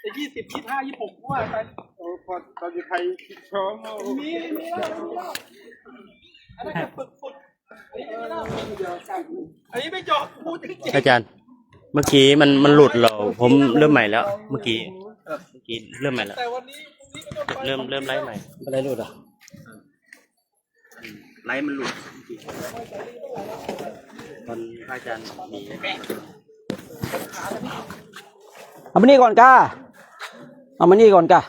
จะ20 25 26ว่าไปโอ้พอตอนอยู่ไทยชอบมีแล้วอันนั้นจะฝึกอันนี้ไม่จบพูดจริงอาจารย์เมื่อกี้มันหลุดเราผมเริ่มใหม่แล้วเมื่อกี้เริ่มใหม่แล้วแต่วันนี้เริ่มไลฟ์ใหม่อะไรหลุดอ่ะไลฟ์มันหลุดตอนอาจารย์มีเอามานี่ก่อนก้าเอามานี่ก่อนก้า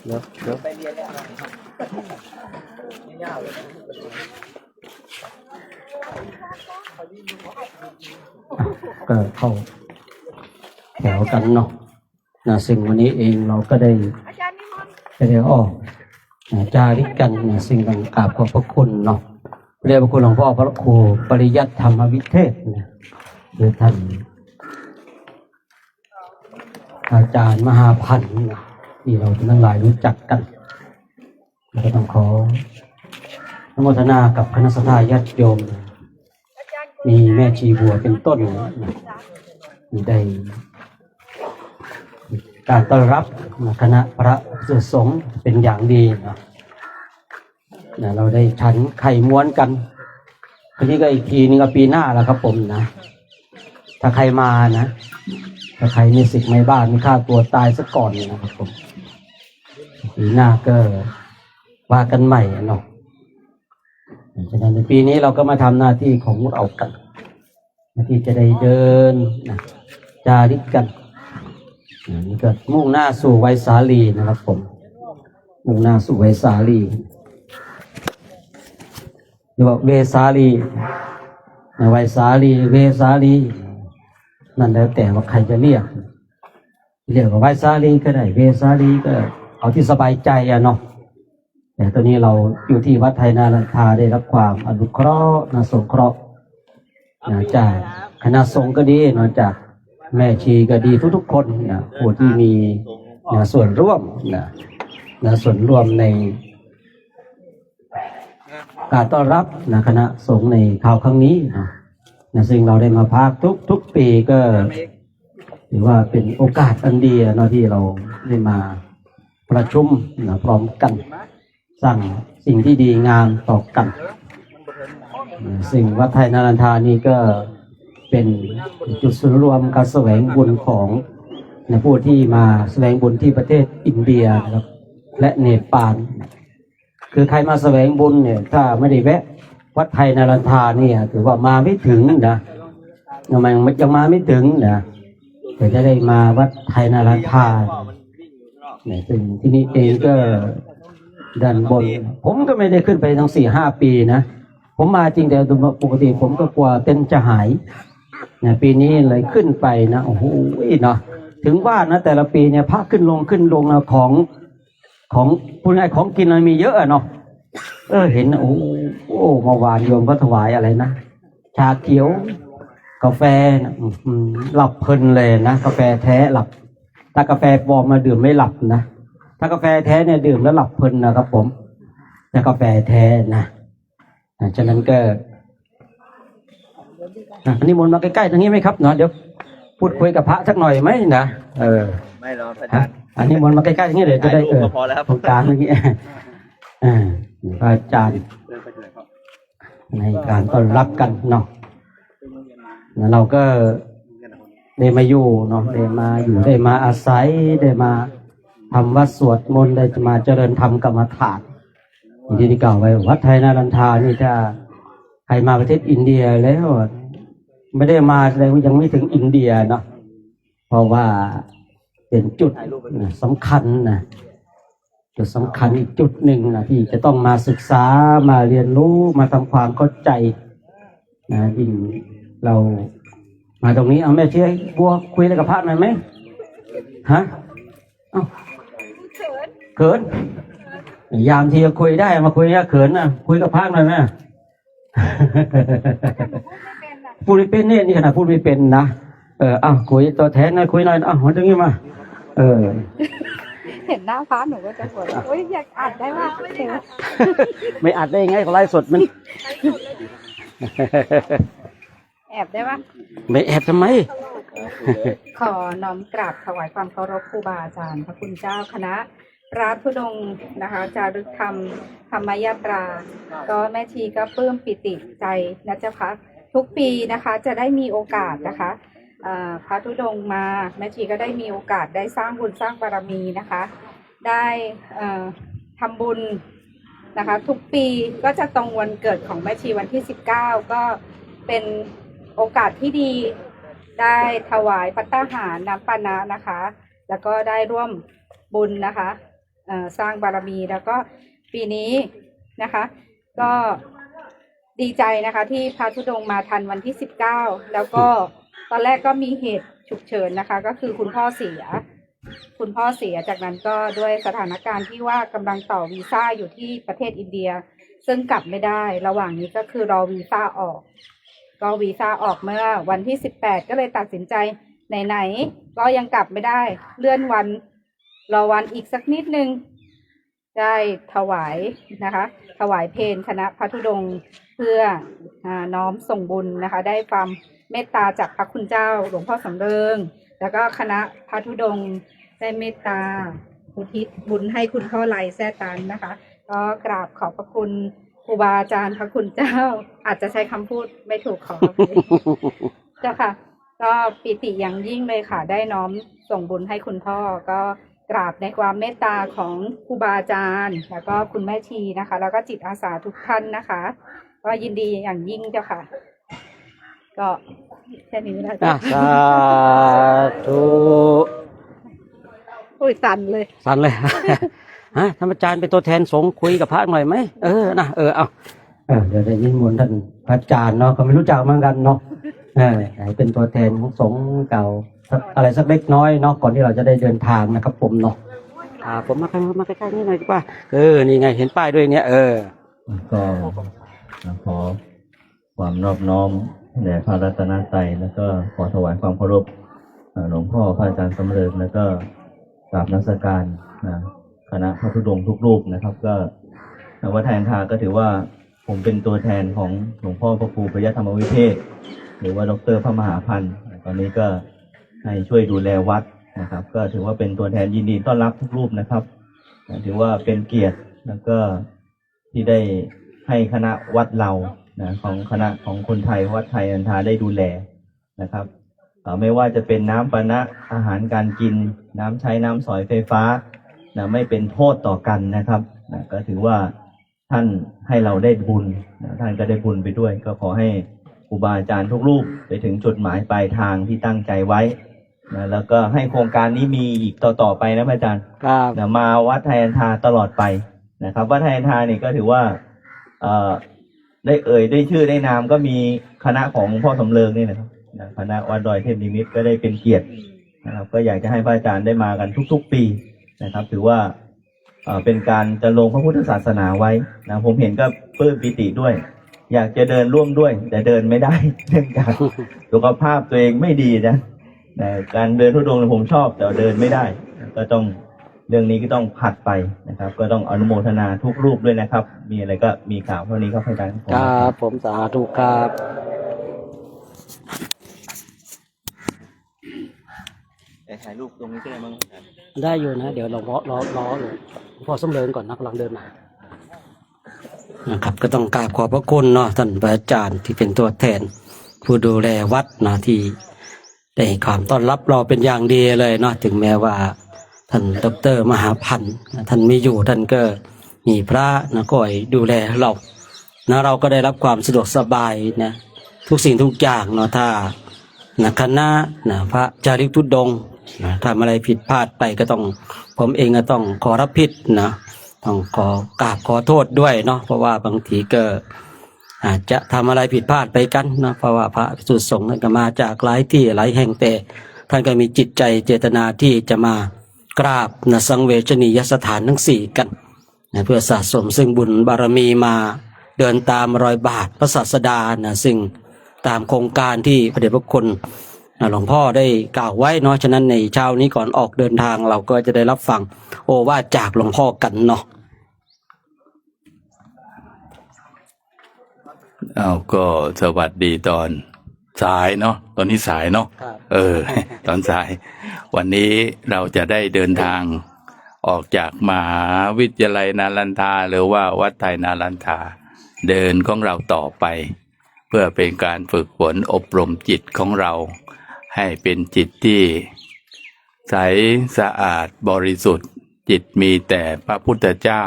เดี๋ยวไปเรียนเนี่ยยาวเลยก็เข้าแถวกันเนาะนะซึ่งวันนี้เองเราก็ได้ออกจาริกกันนะซึ่งต้องกราบขอบพระคุณเนาะเรียกพระคุณหลวงพ่อพระครูปริยัติธรรมวิเทศนะหรือท่านอาจารย์มหาพันธ์นะที่เราทั้งหลายรู้จักกันก็ต้องขออนุโมทนากับคณะสัตยาญาติโยมมีแม่ชีบัวเป็นต้นนะมีได้การต้อนรับคณะพระสงฆ์เป็นอย่างดีนะเราได้ฉันไข่ม้วนกันทีนี้ก็อีกทีนึงก็ปีหน้าแล้วครับผมนะถ้าใครมานะถ้าใครมีสิทธิ์ไม่บ้านมีค่าตัวตายซะก่อนนะครับผมปีหน้าก็ว่ากันใหม่เนาะฉะนั้นในปีนี้เราก็มาทำหน้าที่ของเรากันหน้าที่จะได้เดินนะจาริกกันนี่ก็มุ่งหน้าสู่ไวสาลีนะครับผมมุ่งหน้าสู่ไวสาลีหรือว่าเวสาลีไวสาลีเวสาลีนั่นแล้วแต่ว่าใครจะเรียกว่าไวสาลีก็ได้เวสาลีก็เอาที่สบายใจอะเนาะแต่ตอนนี้เราอยู่ที่วัดไทยนารันทาได้รับความอนุเคราะห์สงเคราะห์จากคณะสงฆ์ก็ดีนอกจากแม่ชีก็ดีทุกๆคนนะผู้ที่มีส่วนร่วมส่วนร่วมในการต้อนรับคณะสงฆ์ในคราวครั้งนี้นะซึ่งเราได้มาพักทุกปีก็ถือว่าเป็นโอกาสอันดีเนาะที่เราได้มาประชุมพร้อมกันสร้างสิ่งที่ดีงามต่อกันสิ่งวัดไทยนารันทานี่ก็เป็นจุดศูนย์รวมการแสวงบุญของผู้ที่มาแสวงบุญที่ประเทศอินเดียนะครับและเนปาลคือใครมาแสวงบุญเนี่ยถ้าไม่ได้แวะวัดไทยนารันทาเนี่ยถือว่ามาไม่ถึงนะยังมาไม่ถึงนะแต่จะได้มาวัดไทยนารันทาเนี่ยซึ่งที่นี่เองก็ด้านบนผมก็ไม่ได้ขึ้นไปทั้ง 4-5 ปีนะผมมาจริงแต่ปกติผมก็กลัวเต็นท์จะหายเนี่ยปีนี้เลยขึ้นไปนะโอ้โหเนาะถึงว่านะแต่ละปีเนี่ยพระขึ้นลงนะของพูดง่ายของกินมันมีเยอะเนาะเห็นโอ้เมื่อวานโยมก็ถวายอะไรนะชาเขียวกาแฟนะหลับเพลินเลยนะกาแฟแท้หลับถ้ากาแฟปลอมมาดื่มไม่หลับนะถ้ากาแฟแท้เนี่ยดื่มแล้วหลับเพลินนะครับผมแต่กาแฟแท้นะฉะนั้นก็อันนี้มนต์มาใกล้ๆตรงนี้ไหมครับเนาะเดี๋ยวพูดคุยกับพระสักหน่อยไหมนะไม่หรอกอาจารย์อันนี้มนต์มาใกล้ๆตรงนี้เดี๋ยวจะได้พอแล้วตรงกลางเมื่อกี้อาจารย์ในการต้อนรับกันเนาะเราก็ได้มาอยู่เนาะได้มาอยู่ได้มาอาศัยได้มาทำวัดสวดมนต์ได้มาเจริญธรรมกรรมฐานที่กล่าวไว้วัดไทยนารันทานี่ถ้าใครมาประเทศอินเดียแล้วไม่ได้มาเลยยังไม่ถึงอินเดียเนาะเพราะว่าเป็นจุดสำคัญนะจุดสำคัญอีกจุดหนึ่งนะที่จะต้องมาศึกษามาเรียนรู้มาทำความเข้าใจนะยิ่งเรามาตรงนี้เอาแม่เชี่ยบัวคุยอะไรกับพระหน่อยไหมฮะเขินยามที่จะคุยได้มาคุยเขินนะคุยกับพระหน่อยไหมพูดไม่เป็นเนี่ยนี่ขนาดพูดไม่เป็นนะคุยตัวแทนหน่อยคุยหน่อยมาตรงนี้มาเห็นหน้าพระหนูก็จะหัวเราะอยากอัดได้ว่าไม่อัดได้ไงเขาไลฟ์สดมัน อบได้ปะ ไม่แอบทำไม ขอน้อมกราบถวายความเคารพครูบาอาจารย์พระคุณเจ้าคณะพระธุดงค์นะคะจารึกธรรมธรรมยาตรา ก็แม่ชีก็ปลื้มปิติใจนะเจ้าคะทุกปีนะคะจะได้มีโอกาสนะคะพระธุดงค์มาแม่ชีก็ได้มีโอกาสได้สร้างบุญสร้างบารมีนะคะ ได้ทำบุญนะคะ ทุกปีก็จะตรงวันเกิดของแม่ชีวันที่19ก็เป็นโอกาสที่ดีได้ถวายภัตตาหารน้ำปานะนะคะ แล้วก็ได้ร่วมบุญนะคะสร้างบารมีแล้วก็ปีนี้นะคะก็ดีใจนะคะที่พระธุดงค์มาทันวันที่19แล้วก็ตอนแรกก็มีเหตุฉุกเฉินนะคะก็คือคุณพ่อเสียจากนั้นก็ด้วยสถานการณ์ที่ว่ากำลังต่อวีซ่าอยู่ที่ประเทศอินเดียซึ่งกลับไม่ได้ระหว่างนี้ก็คือรอวีซ่าออกก็วีซ่าออกเมื่อวันที่18ก็เลยตัดสินใจไหนๆก็ยังกลับไม่ได้เลื่อนวันรอวันอีกสักนิดนึงได้ถวายนะคะถวายเพลคณะพระธุดงค์เพื่อน้อมส่งบุญนะคะได้ความเมตตาจากพระคุณเจ้าหลวงพ่อสำเริงแล้วก็คณะพระธุดงค์ได้เมตตาอุทิศบุญให้คุณพ่อไลแซ่ตันนะคะก็กราบขอบพระคุณครูบาอาจารย์พระคุณเจ้าอาจจะใช้คำพูดไม่ถูกขออภัยเจ้าค่ะก็ปิติอย่างยิ่งเลยค่ะได้น้อมส่งบุญให้คุณพ่อก็กราบในความเมตตาของครูบาอาจารย์แล้วก็คุณแม่ชีนะคะแล้วก็จิตอาสาทุกท่านนะคะก็ยินดีอย่างยิ่งเจ้าค่ะก็แค่นี้นะคะ สาธุ อุ้ยสั่นเลย สั่นเลย ฮะท่านอาจารย์เป็นตัวแทนสงฆ์คุยกับพระหน่อยไหมนะเอาเดี๋ยวได้นิมนต์ท่านพระอาจารย์เนาะก็ไม่รู้จักเหมือนกันเนาะให้เป็นตัวแทนของสงฆ์เก่าอะไรสักเล็กน้อยเนาะก่อนที่เราจะได้เดินทางนะครับผมเนาะผมมาใกล้ๆนี่หน่อยดีกว่านี่ไงเห็นป้ายด้วยเนี่ยก็ขอความนอบน้อมแด่พระรัตนตรัยแล้วก็ขอถวายความเคารพหลวงพ่อพระอาจารย์สำเริงแล้วก็กราบนมัสการคณะพระธุดงค์ทุกรูปนะครับก็วัดไทยอันทาก็ถือว่าผมเป็นตัวแทนของหลวงพ่อพระครูปริยัติธรรมวิเทศหรือว่าดร.พระมหาพันธ์ตอนนี้ก็ให้ช่วยดูแลวัดนะครับก็ถือว่าเป็นตัวแทนยินดีต้อนรับทุกรูปนะครับถือว่าเป็นเกียรติแล้วก็ที่ได้ให้คณะวัดเราของคณะของคนไทยวัดไทยอันทาได้ดูแลนะครับไม่ว่าจะเป็นน้ำปานะอาหารการกินน้ำใช้น้ำสอยไฟฟ้าไม่เป็นโทษต่อกันนะครับก็ถือว่าท่านให้เราได้บุญท่านก็ได้บุญไปด้วยก็ขอให้ครูบาอาจารย์ทุกรูปไปถึงจุดหมายปลายทางที่ตั้งใจไว้แล้วก็ให้โครงการนี้มีอีกต่อไปนะอาจารย์มาวัดไทยอันทาตลอดไปนะครับวัดไทยอันทาเนี่ยก็ถือว่าได้ได้ชื่อได้นามก็มีคณะของหลวงพ่อสำเริงนี่นะครับคณะวัดดอยเทพนิมิตรก็ได้เป็นเกียรตินะครับก็อยากจะให้พระอาจารย์ได้มากันทุกๆปีนะครับถือว่าเป็นการจะลงพระพุทธศาสนาไว้นะผมเห็นก็ปลื้มปิติด้วยอยากจะเดินร่วมด้วยแต่เดินไม่ได้เนื่องจากสุขภาพตัวเองไม่ดีนะการเดินธุดงค์ผมชอบแต่เดินไม่ได้ก็ต้องเรื่องนี้ก็ต้องผัดไปนะครับก็ต้องอนุโมทนาทุกรูปด้วยนะครับมีอะไรก็มีข่าวเท่านี้ครับพระอาจารย์ครับผมสาธุครับถ่ายรูปตรงนี้ก็ได้มั้งได้อยู่นะเดี๋ยวเรารอหลวงพ่อสำเริงก่อนนะกำลังเดินมานะครับก็ต้องกราบขอบพระคุณเนาะท่านพระอาจารย์ที่เป็นตัวแทนผู้ดูแลวัดนะที่ได้ความต้อนรับเราเป็นอย่างดีเลยเนาะถึงแม้ว่าท่านดร.มหาพันธ์ท่านไม่อยู่ท่านก็มีพระนะคอยดูแลเรานะเราก็ได้รับความสะดวกสบายนะทุกสิ่งทุกอย่างเนาะถ้าคณะพระจาริกธุดงค์ทำอะไรผิดพลาดไปก็ต้องผมเองก็ต้องขอรับผิดนะต้องขอกราบขอโทษด้วยเนาะเพราะว่าบางทีก็อาจจะทำอะไรผิดพลาดไปกันนะเพราะว่าพระภิกษุสงฆ์ก็มาจากหลายที่หลายแห่งแต่ท่านก็มีจิตใจเจตนาที่จะมากราบสังเวชนียสถานทั้ง4กันเพื่อสะสมซึ่งบุญบารมีมาเดินตามรอยบาทพระศาสดาซึ่งตามโครงการที่พระเดชพระคุณหลวงพ่อได้กล่าวไว้เนาะฉะนั้นในเช้านี้ก่อนออกเดินทางเราก็จะได้รับฟังโอวาทจากหลวงพ่อกันเนาะก็สวัสดีตอน สายเนาะตอนนี้สายเนาะ ครับ ตอนสาย วันนี้เราจะได้เดินทางออกจากมหาวิทยาลัยนารันทาหรือว่าวัดไทยนารันทาเดินของเราต่อไป เพื่อเป็นการฝึกฝนอบรมจิตของเรา ให้เป็นจิตที่ใสสะอาดบริสุทธิ์จิตมีแต่พระพุทธเจ้า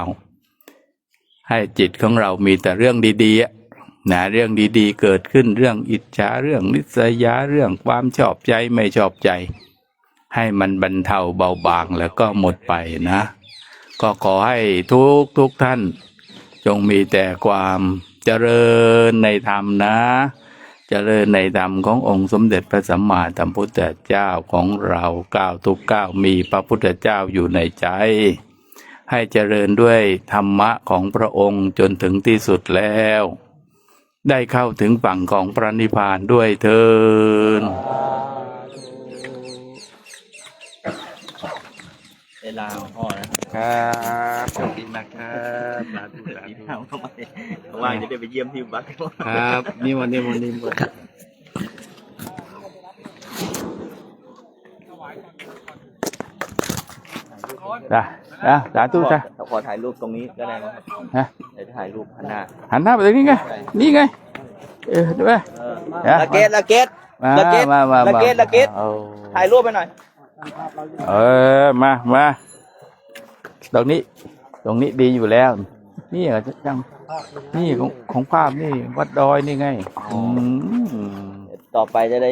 ให้จิตของเรามีแต่เรื่องดีๆนะเรื่องดีๆเกิดขึ้นเรื่องอิจฉาเรื่องนิสัยเรื่องความชอบใจไม่ชอบใจ ให้มันบรรเทาเบาบางแล้วก็หมดไปนะ ก็ขอให้ทุกท่านจงมีแต่ความเจริญในธรรมนะเจริญในธรรมขององค์สมเด็จพระสัมมาสัมพุทธเจ้าของเราก้าวทุกก้าวมีพระพุทธเจ้าอยู่ในใจให้เจริญด้วยธรรมะของพระองค์จนถึงที่สุดแล้วได้เข้าถึงฝั่งของพระนิพพานด้วยเถิด เวลาของพ่อนะครับโชคดีนะครับสาธุสาธุเข้าไปว่างจะได้ไปเยี่ยมที่วัดครับนิมนต์สาธุจ้ะ ขอถ่ายรูปตรงนี้ก็ได้ไหมครับ ฮะ เดี๋ยวถ่ายรูปหันหน้า หันหน้าไปตรงนี้ไงนี่ไงดูไหม ละเกตละเกตละเกตละเกตละเกตถ่ายรูปไปหน่อย มาตรงนี้ดีอยู่แล้วนี่จังนี่ของภาพนี่วัดดอยนี่ไงต่อไปจะได้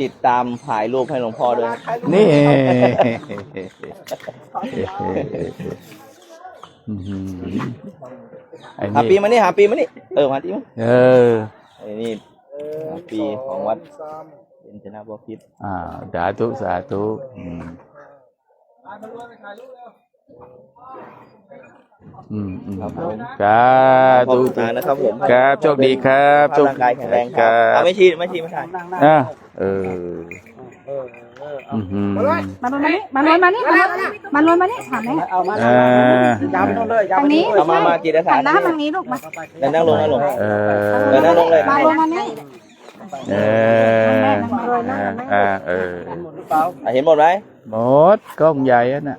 ติดตามถ่ายรูปให้หลวงพ่อด้วย นี่หาปีมานี่มาที่นี่ไอ้นี่ปีของวัดเป็นชนะบพิตรสาธุครับผมสาธุนะครับผมครับโชคดีครับโชคร่างกายแข็งแรงครับไม่ชี้มาถ่ายมาลอยมานี่ถามไหมทางนี้มาจิตอาสาหันหน้าทางนี้ลูกมานั่งลงนั่งลงเลยมาลงมานี่เห็นหมดไหมหมดกล้องใหญ่น่ะ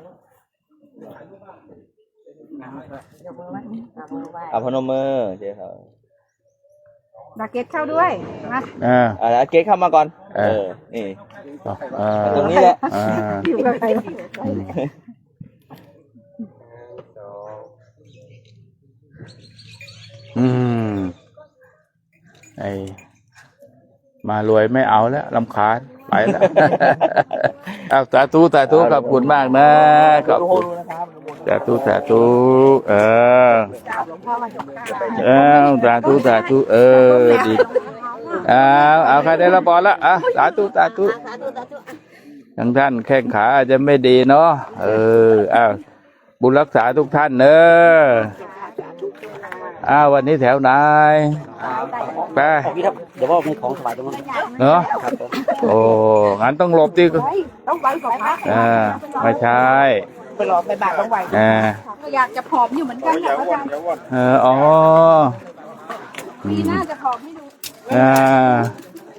พนมมือเจ้าดาเกตเข้าด้วยมาดาเกตเข้ามาก่อนนี่ตรงนี้แหละอยู่กับใครมารวยไม่เอาแล้วรำคาญไปแล้วสาธุขอบคุณมากนะขอบคุณสาธุสาธุดีเอาใครได้ละบอลละสาธุทั้งท่านแข้งขาอาจจะไม่ดีเนาะบุญรักษาทุกท่านเนอะวันนี้แถวไหนไปเดี๋ยวพ่อมีของถวายตรงนั้นเนาะโอ้งั้นต้องหลบดิต้องไว้ก่อนไม่ใช่ไปรอไปบาทต้องไว้อยากจะผอมอยู่เหมือนกันนะอาจารย์ปีหน้าจะผอมให้ดู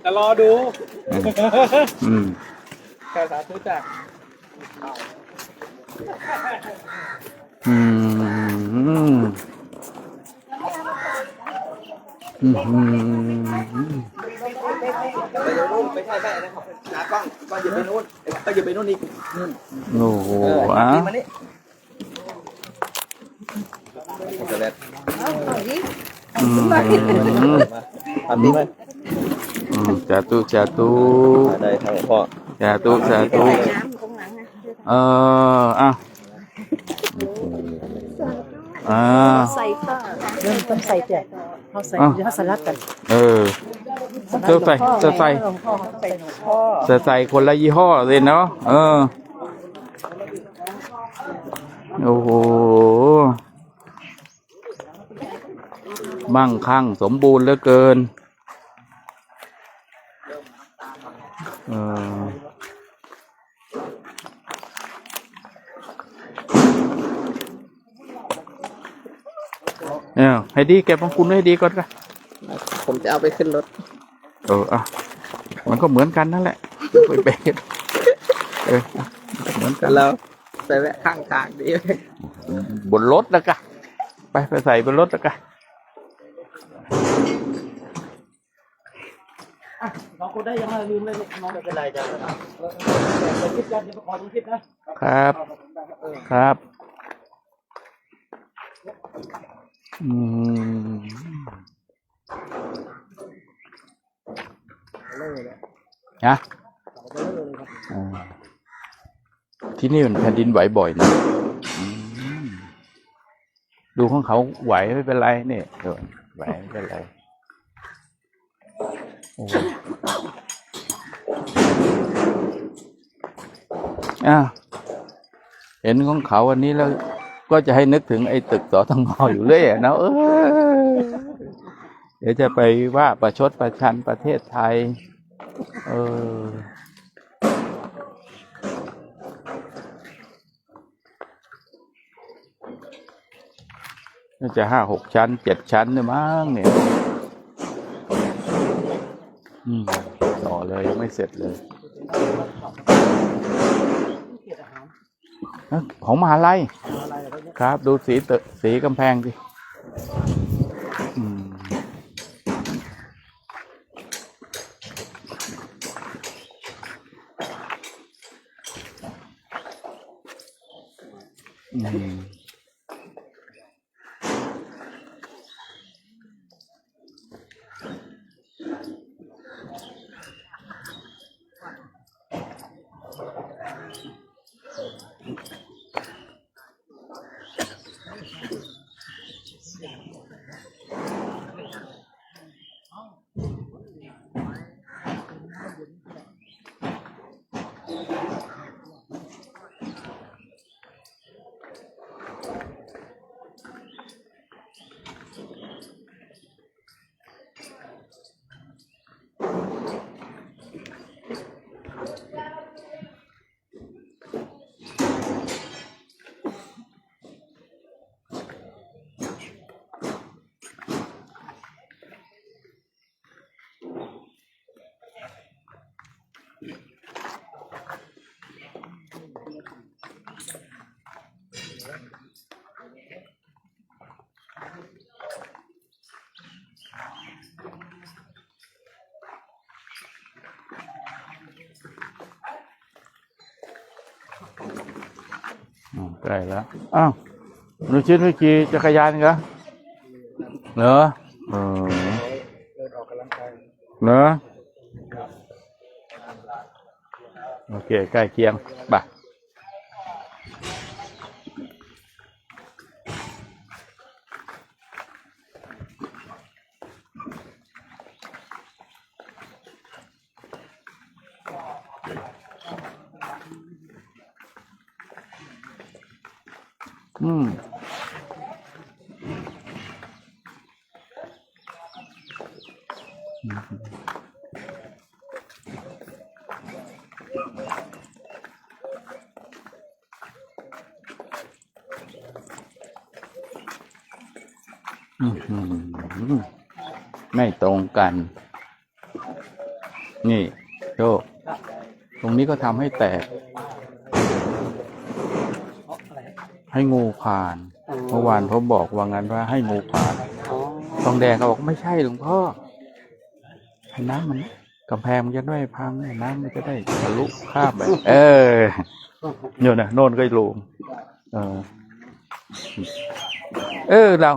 จะรอดูสาธุจ้ะไม่ใช่นะครับกล้องอย่าไปนู่นอย่าไปนู่นอีกโอ้โหมานี่จะเล็ดทำดีไหมสาธุได้ครับพ่อสาธุใส่ค่ะเริ่มต้นใส่แต่เขาใส่เขาสลัดกันจะใส่คนละยี่ห้อเลยเนาะโอ้โหมั่งคั่งสมบูรณ์เหลือเกินให้ดีเก็บของคุณให้ดีก่อนกันผมจะเอาไปขึ้นรถ อ่ะมันก็เหมือนกันนั่นแหละไปเบสเหมือนกัน เราไปแวะข้างทางดี บนรถแล้วกะไปใส่บนรถแล้วกะ น้องคนได้ยังไงลืมเลยน้องไม่เป็นไรจ้ะไปคิดกันจะไปขอดูคลิปนะครับ ครับนะที่นี่มันแผ่นดินไหวบ่อยนะดูของเขาไหวไม่เป็นไรเนี่ยไหวไม่เป็นไรเห็นของเขาวันนี้แล้วก็จะให้นึกถึงไอ้ตึกสตง.อยู่เรื่อยนะเดี๋ยวจะไปว่าประชดประชันประเทศไทยน่าจะ5-6 ชั้น7 ชั้นเนี่ยมั้งเนี่ยต่อเลยยังไม่เสร็จเลยของมหาลัยครับดูสีตึกสีกำแพงสิใกล้แล้วหนูชิ้นเมื่อกี้จักรยานเหรอเหรอเหรอโอเคใกล้เคียงไปไม่ตรงกันนี่โชคตรงนี้ก็ทำให้แตกให้งูผ่านเมื่อวานเขาบอกว่างั้นว่าให้งูผ่านทองแดงเขาบอกไม่ใช่หลวงพ่อให้น้ำมันกำแพงมันจะได้พังน้ำมันจะได้ทะลุข้ามไปเนี่ยนะโน่นก็ลงเรา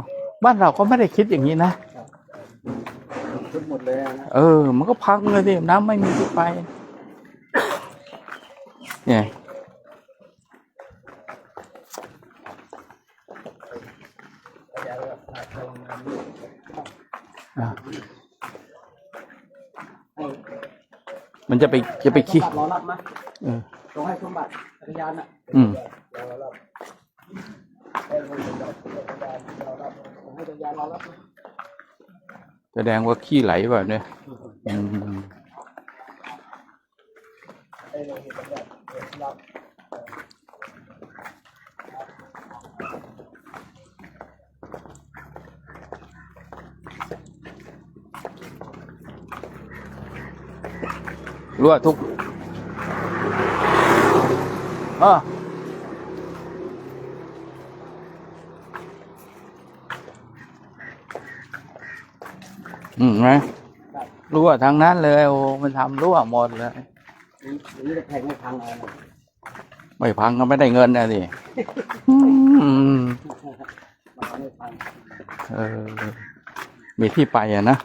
บ้านเราก็ไม่ได้คิดอย่างนี้นะมันก็พังเลยดิน้ำไม่มีที่ไปเนี่ยมันจะไปขี้รอรับนะต้องให้สมบัติจักรยานอ่ะแสดงว่าขี้ไหลแบบนี้ รั่วทุกไงรั่วทางนั้นเลยโอ้มันทำรั่วหมดเลย นี่แพงไม่พังอะไร ไม่พังก็ไม่ได้เงินนะสิ ไม่พัง มีที่ไปอ่ะนะ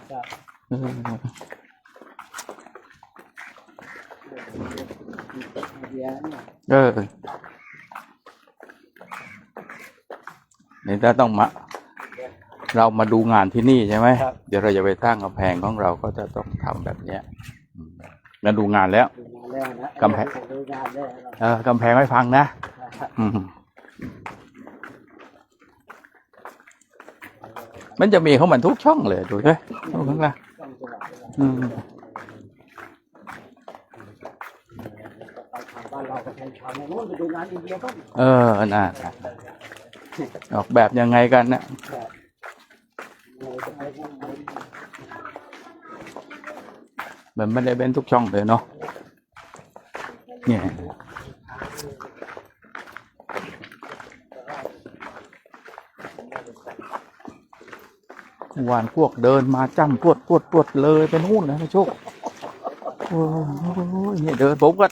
นี่ถ้าต้องเรามาดูงานที่นี่ใช่ไหมเดี๋ยวเราจะไปสร้างกำแพงของเราก็จะต้องทำแบบเนี้ยมาดูงานแล้วกำแพงกำแพงไม่พังนะมันจะมีของมันทุกช่องเลยดูด้วยดูข้างล่างน่ะออกแบบยังไงกันนะมันไม่ได้เป็นทุกช่องเลยเนาะเนี่ยวานพวกเดินมาจ้ำปวดเลยเป็นหุ้นนะโชคโอ้ยเนี่ยเดินผมก็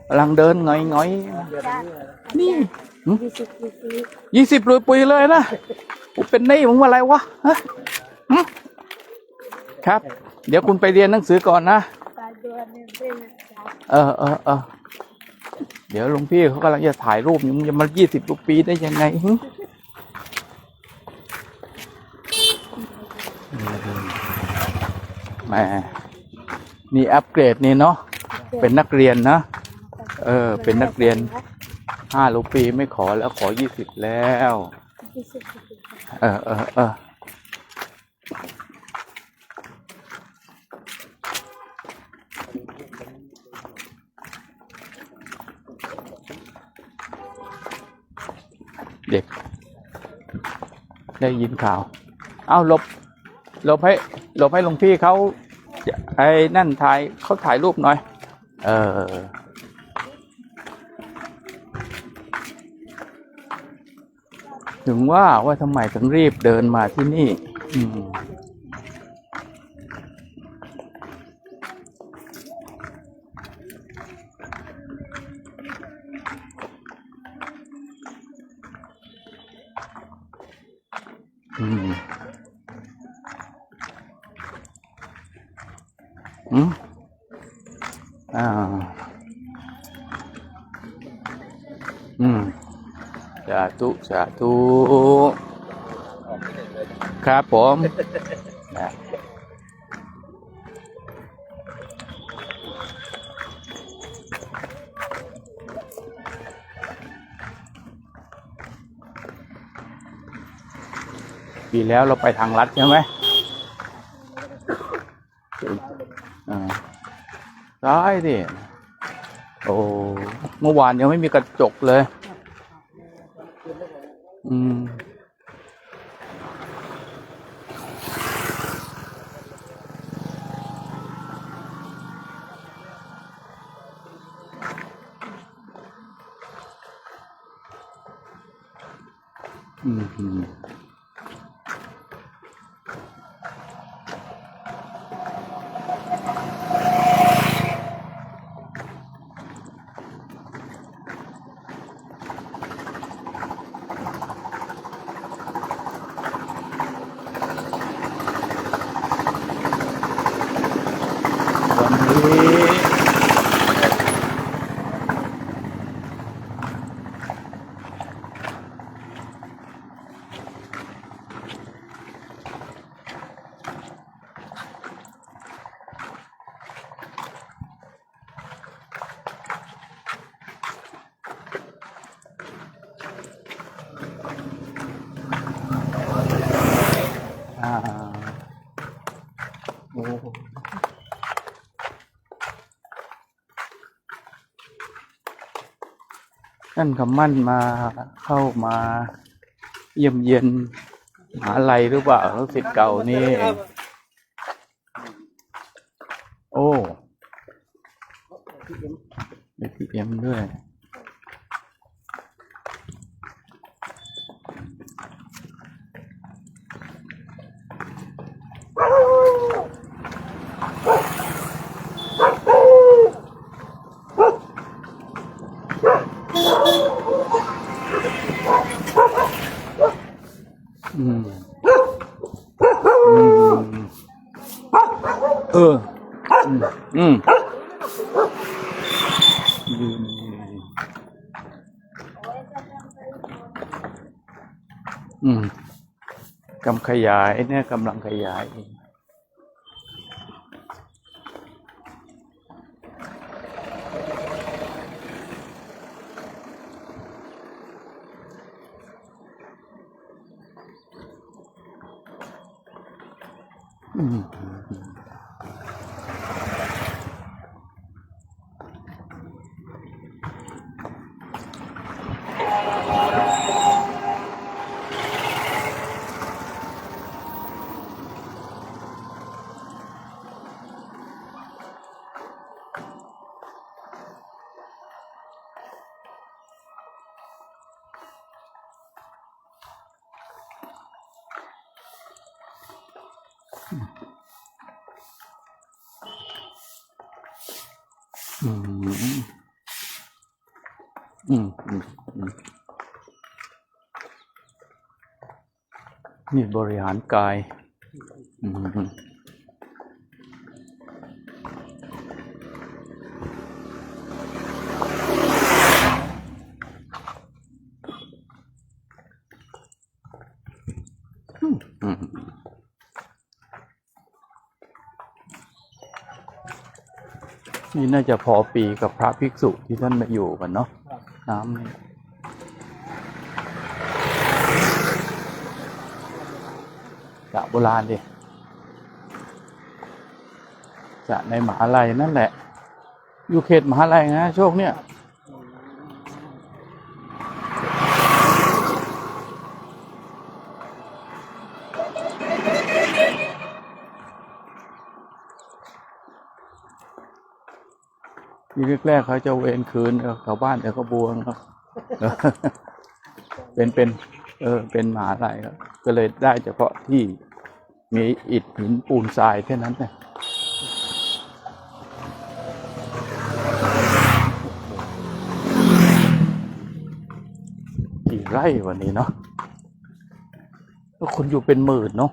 กำลังเดินง่อยนี่20 ปีเลยนะผมเป็นหนี้ผมอะไรวะครับเดี๋ยวคุณไปเรียนหนังสือก่อนนะเดี๋ยวหลวงพี่เขากำลังจะถ่ายรูปมึงจะมา20 ปีได้ยังไงแหมนี่อัปเกรดนี่เนาะเป็นนักเรียนนะเป็นนักเรียน5 ปีไม่ขอแล้วขอ20แล้วเด็กได้ยินข่าวหลบให้หลวงพี่เขาไอ้นั่นเขาถ่ายรูปหน่อยถึงว่าทำไมถึงรีบเดินมาที่นี่สาธุครับผมปีแล้วเราไปทางลัดใช่ไหมได้ดิโอ้เมื่อวานยังไม่มีกระจกเลยท่านคำมั่นมาเข้ามาเยี่ยมเยียนมหาลัยหรือเปล่าลูกศิษย์เก่านี่โอ้ ATM ด้วยเออกำขยายเนี่ยกำลังขยายนี่บริหารกายนี่น่าจะพอปีกับพระภิกษุที่ท่านมาอยู่กันเนาะน้ำนี่สระโบราณดิสระในมหาลัยนั่นแหละอยู่เขตมหาลัยนะโชคเนี่ยทีแรกๆเขาจะเวรคืนชาวบ้านเขาบวงครับเป็นมหาลัยครับก็เลยได้เฉพาะที่มีอิฐหินปูนทรายแค่นั้นนะกี่ไร่วันนี้เนาะก็คนอยู่เป็นหมื่นเนาะ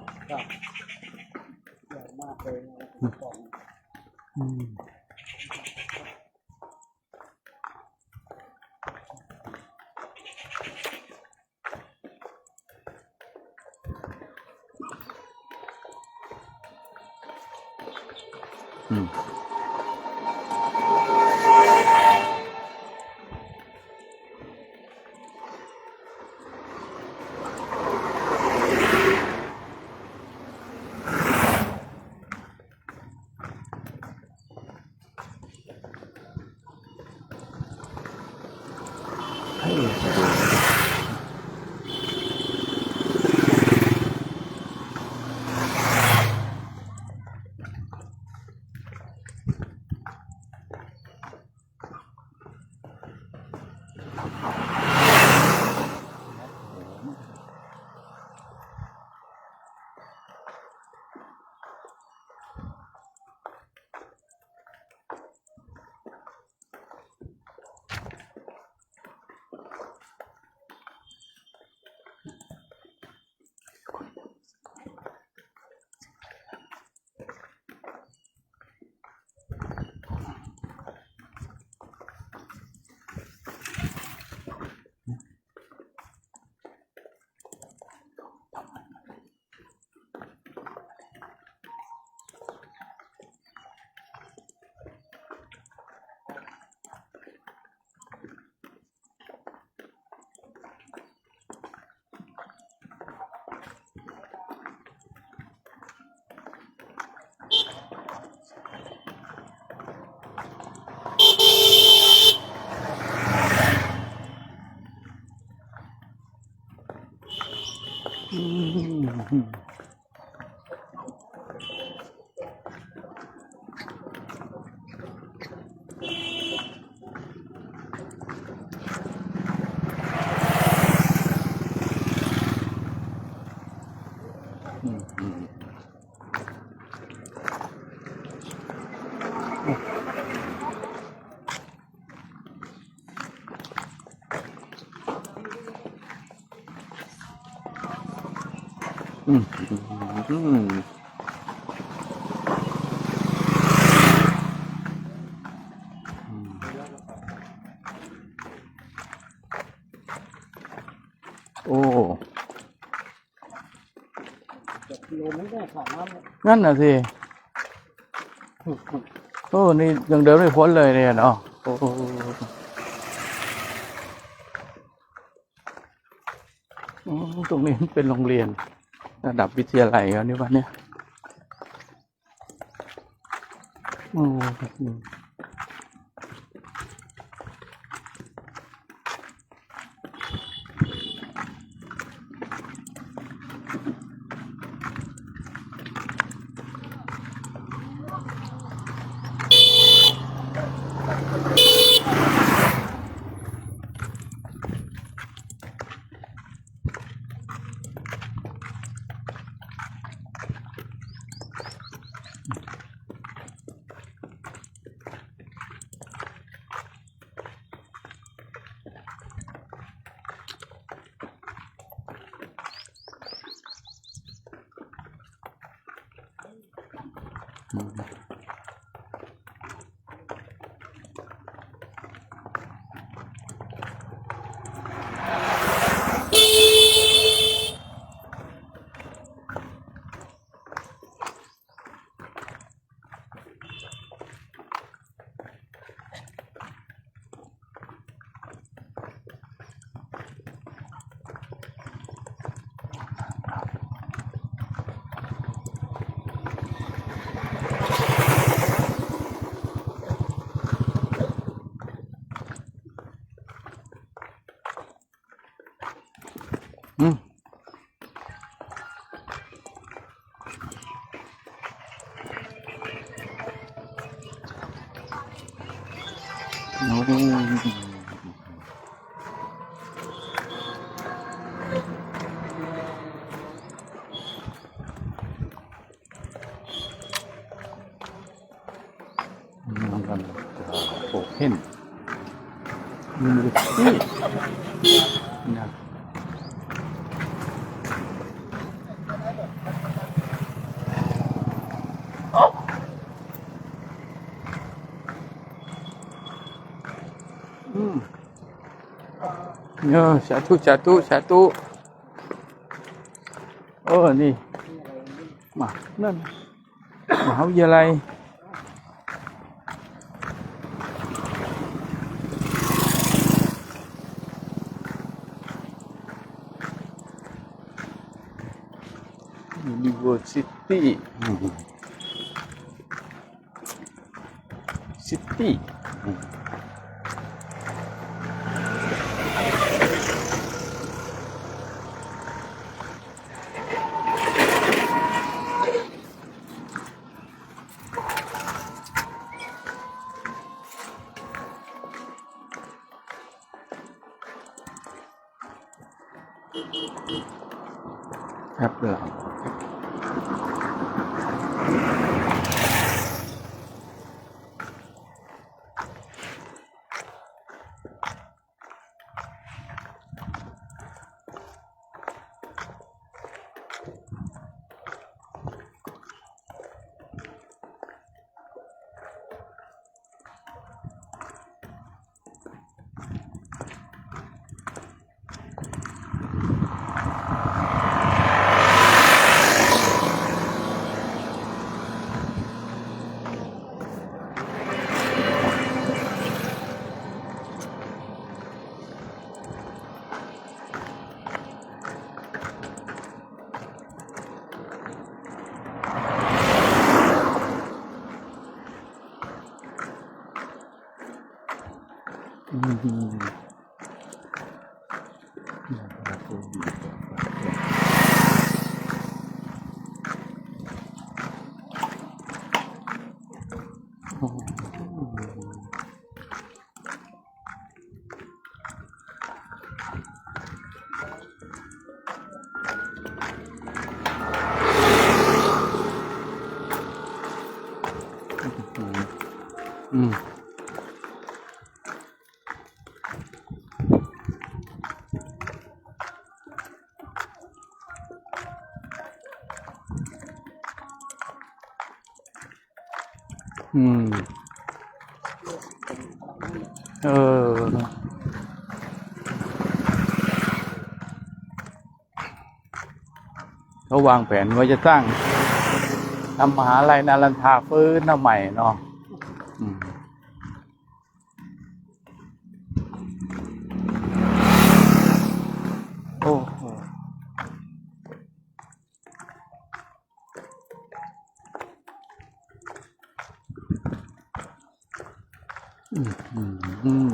อืมอืมโอ้นั่นน่ะสิโอ้นี่ยังเดินไม่พ้นเลยเนี่ยเนาะโอ้ตรงนี้เป็นโรงเรียนระดับวิทยาลัยแล้วนี่วะเนี่ยโอ้อืมมันกำลังจะโอเพนยูนิเวอร์ซิตี้นะสาธุสาธุสาธุนี่มานั่นมหาวิทยาลัยUniversity City ครับเรา อืม เออ เขาวางแผนว่าจะสร้างทำมหาลัยนารันทาฟื้นมาใหม่เนาะอืมโอ้โหอืม อืม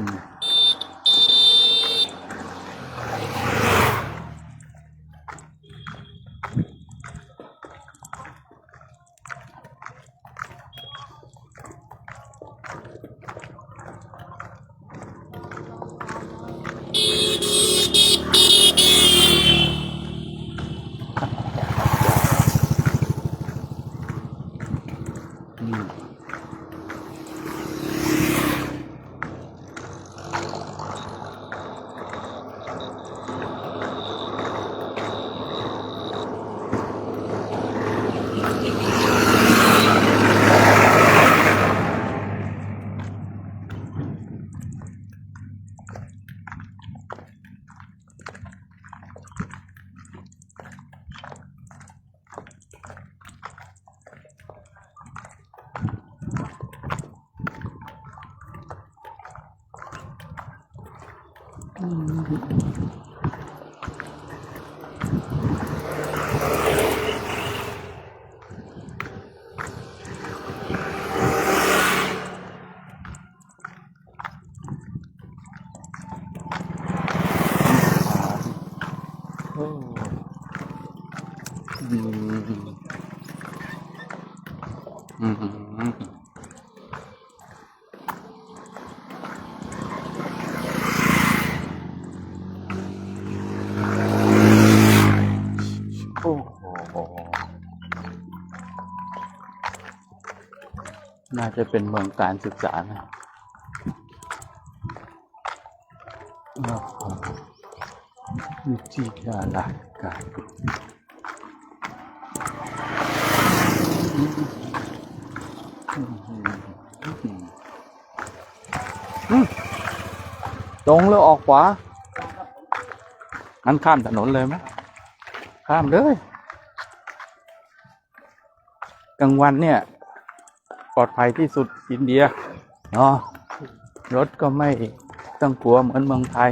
โอ้อืมอืมโอ้โหน่าจะเป็นเมืองการศึกษานะโอ้โหวิทยาลัยการตรงแล้วออกขวางั้นข้ามถนนเลยไหมข้ามเลยกลางวันเนี่ยปลอดภัยที่สุดอินเดียเนาะรถก็ไม่ต้องกลัวเหมือนเมืองไทย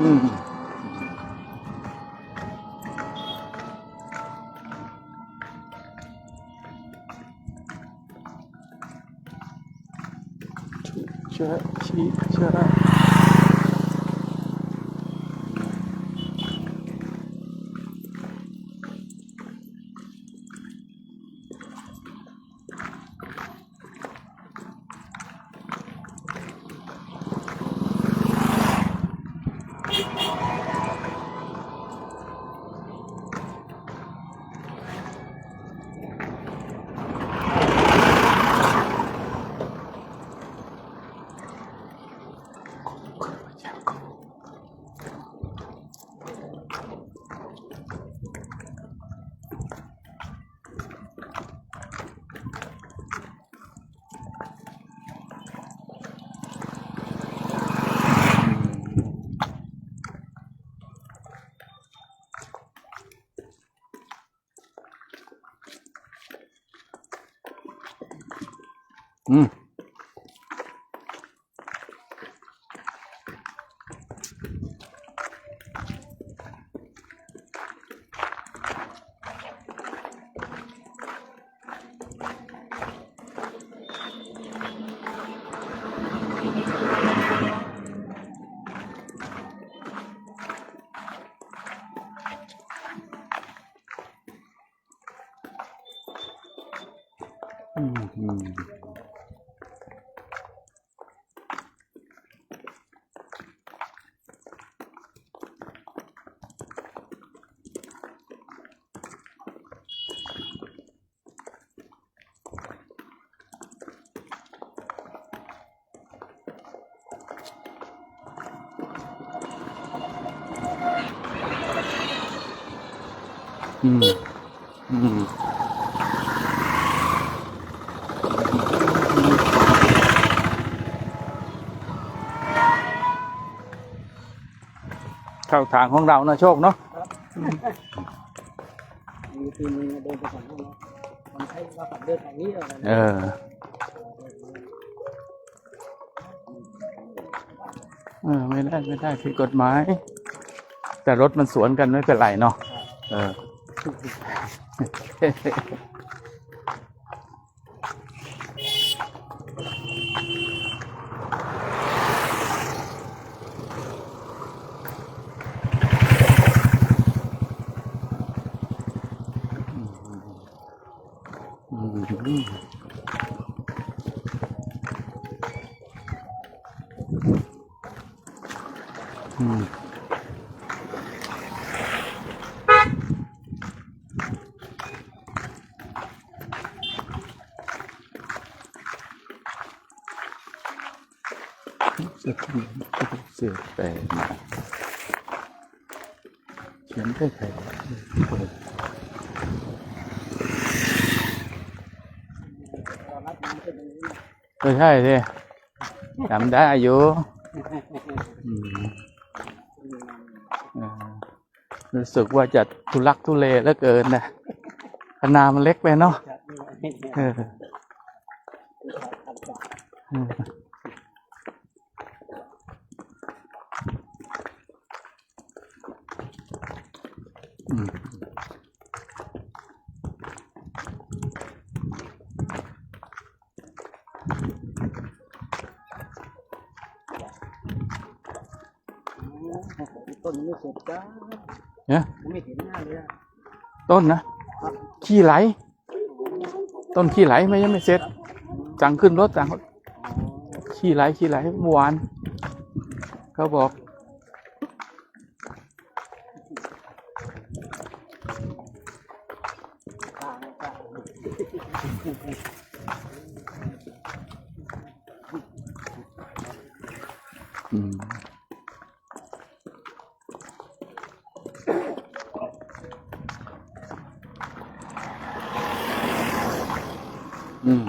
อืมเชื่อชี้เชื่ออืม อืมอืมอืมอืมเข้าทางของเรานะโชคเนาะ มีทีมเดินไปฝั่งนู้นแล้วมันใช้ว่าฝั่งเดินทางนี้อะไร เออ ไม่ได้ผิดกฎหมาย แต่รถมันสวนกันไม่เป็นไรเนาะเออ อืมเสียแต่มาเขียนได้ใครก็ใช่สิจำได้อยู่อืมรู้สึกว่าจะทุลักทุเลเหลือเกินนะคณะมันเล็กไปเนาะต้นไม่เสร็จจ้า เนี่ย ไม่เห็นหน้าเลย ต้นนะขี้ไหล ต้นขี้ไหลไม่ยังไม่เสร็จสั่งขึ้นรถสั่งขี้ไหลเมื่อวานเขาบอกอืมอืม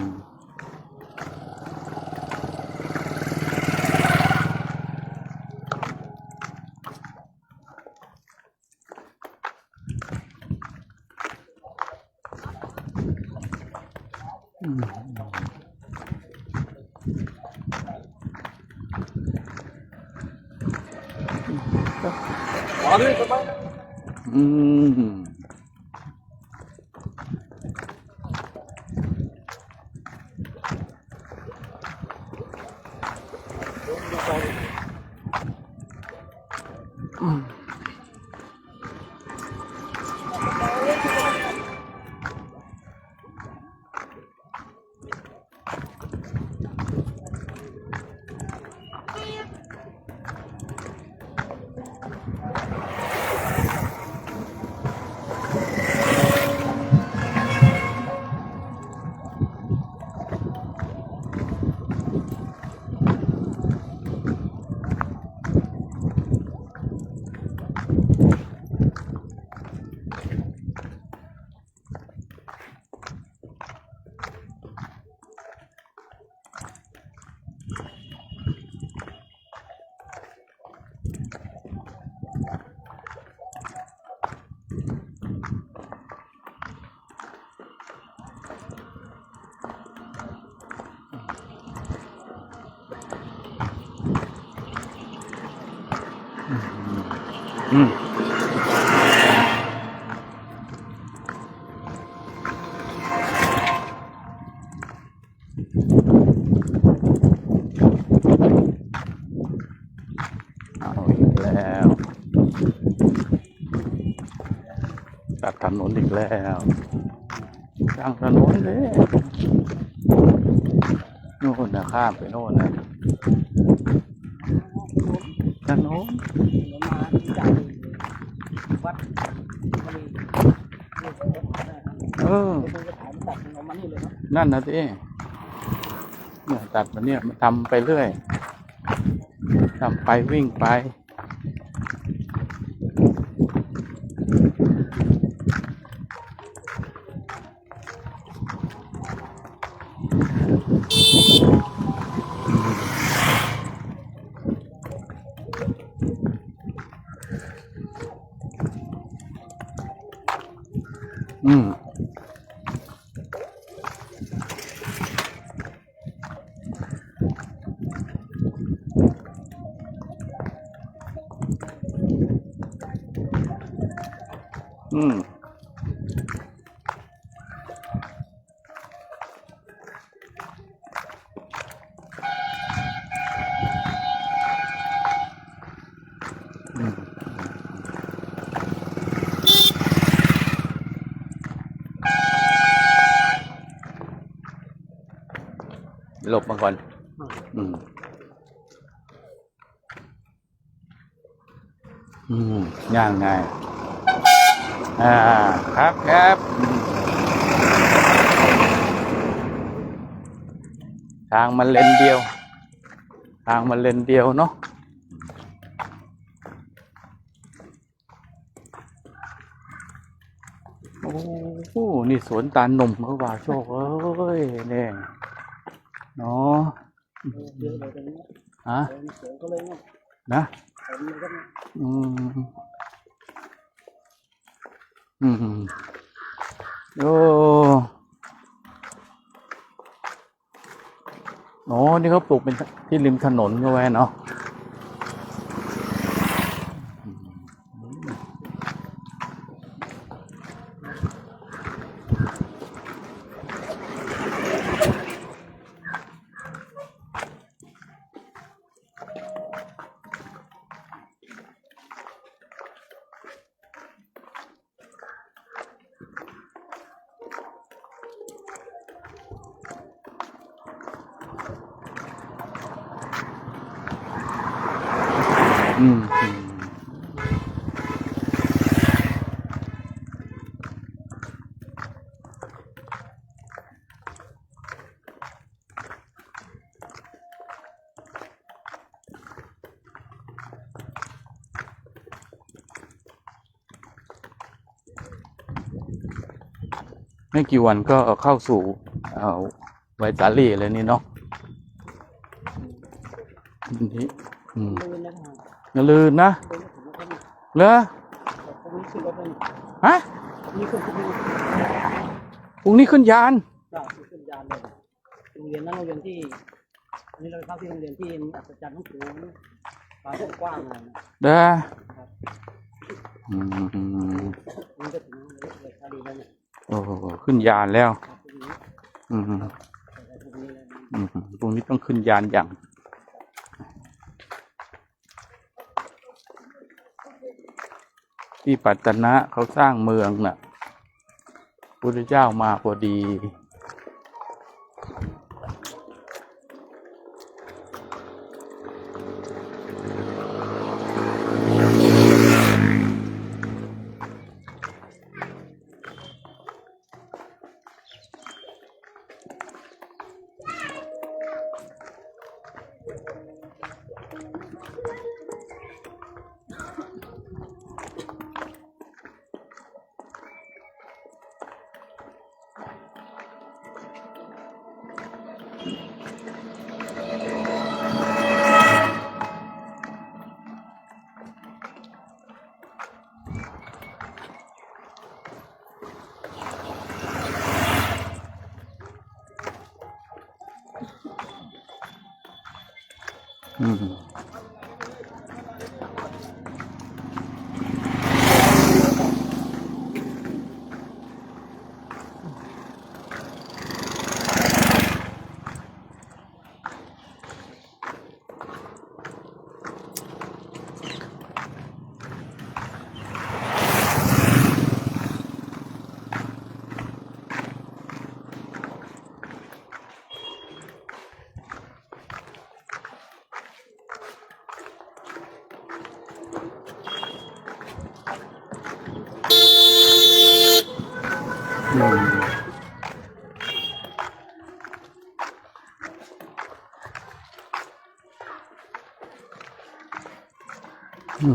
อืมอืมเอาอีกแล้วตัดถนนอีกแล้วสร้างถนนเลย นู่นนะข้ามไปโน่นนะด้านโน้น ถนนมาจากวัดมณีนี่ผมก็ถ่ายได้ครับ เออ เดี๋ยวผมจะถ่ายมันตัดถนนมานี่เลยเนาะ นั่นนะสิเนี่ยตัดมาเนี่ยมันทำไปเรื่อยทำไปวิ่งไปอืมอืมหลบมาก่อนอืมย่างไงครับครับทางมันเลนเดียวทางมันเลนเดียวเนาะโอ้โหนี่สวนตาลหนุ่มเขาว่าโชคเอ้ยเนี่ยเนาะ เยอะเลยตรงนี้ ฮะ เสริมก็เลยเนี่ย นะ เสริมเลยก็เนี่ย อืมอืมโอ้โหนี่เขาปลูกเป็นที่ริมถนนก็ไว้เนาะอืมไม่กี่วันก็เข้าสู่ไวสาลีเลยนี่เนาะนี่ลื่นนะครับ อย่าลืมนะ ลื่นผมก็มี เหรอ ตรงนี้ขึ้นรถเลย ฮะ นี่ขึ้นขึ้น พรุ่งนี้ขึ้นยาน ได้ขึ้นยานเลยโรงเรียนนั้นโรงเรียนที่อันนี้เราเข้าที่โรงเรียนที่อัศจรรย์ของสูงปาร์กว้างเลยนะ เด้ออืม มันจะถึงเลยคดีแล้วเนี่ย โอ้โหขึ้นยานแล้ว ตรงนี้ อืม ตรงนี้เลย พรุ่งนี้ต้องขึ้นยานอย่างที่ปัตตนะเขาสร้างเมืองน่ะพุทธเจ้ามาพอดี อืมอืม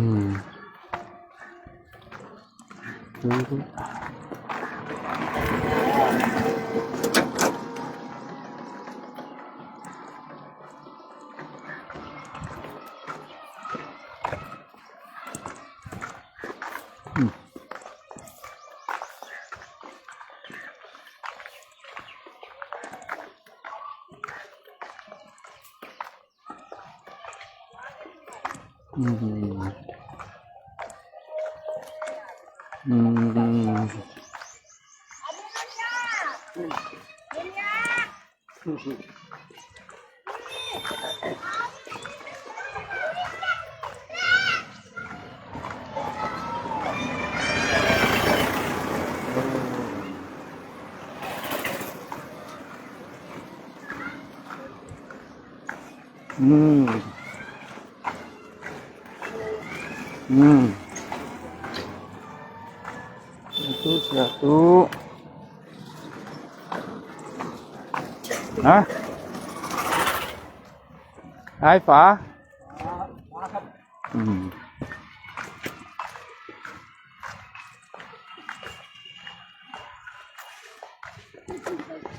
อืมอืมอืมสาธุฮะไอ้ฝาอืม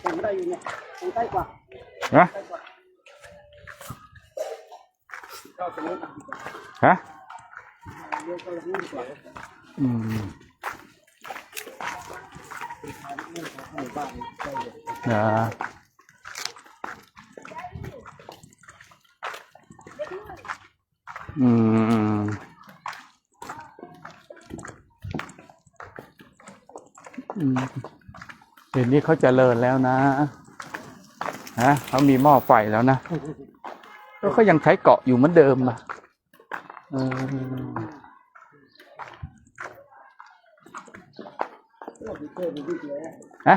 ผมได้อยู่เนี่ยผมใกล้กว่า ฮะ ก็ตรงนี้ต่าง ฮะ เรียกก็ยังไม่ดีกว่า อืมนะอืมเดี๋ยวนี้เขาเจริญแล้วนะฮะเขามีหม้อไฟแล้วนะแล้วเขายังใช้เกาะอยู่เหมือนเดิมอ่ะฮะ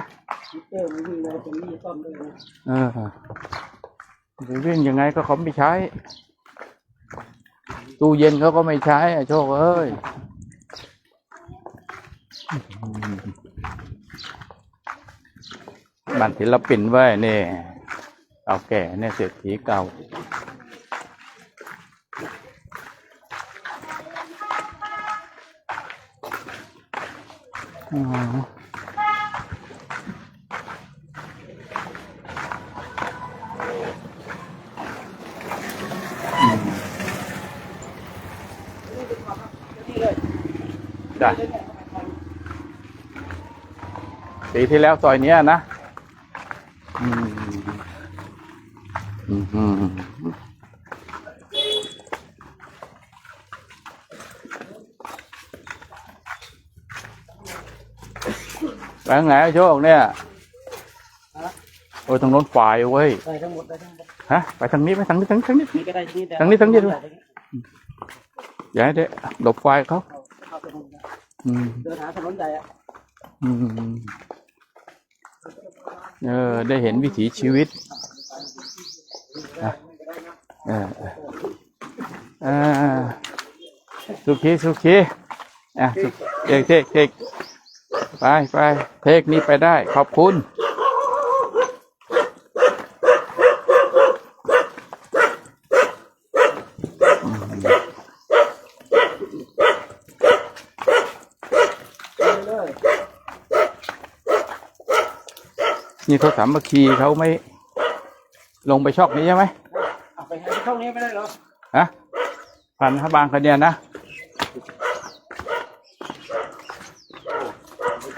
วิ่งยังไงก็เขาไม่ใช้ตู้เย็นเขาก็ไม่ใช้โชคเอ้ยบ้านศิลปินไว้เนี่ยเอาแก่เนี่ยเศรษฐีเก่าได้ปีที่แล้วซอยเนี้ยนะไปทางไหนโชคเนี่ยโอ้ยทางโน้นฝ่ายเว้ย ได้ทั้งหมดได้ทั้งหมด ฮะไปทางนี้ไปทางนี้ทางนี้ นี่ก็ได้ที่ ทางนี้ด้วยอย่าให้เด็กหลบไฟเขาเดินหาถนนใหญ่อะได้เห็นวิถีชีวิตสุขีสุขีเทคไปเทคนี้ไปได้ขอบคุณนี่เขาสามัคคีเขาไม่ลงไปชอกนี้ใช่ไหมไปหาช่องนี้ไม่ได้หรอฮะพันบางคะแนนนะ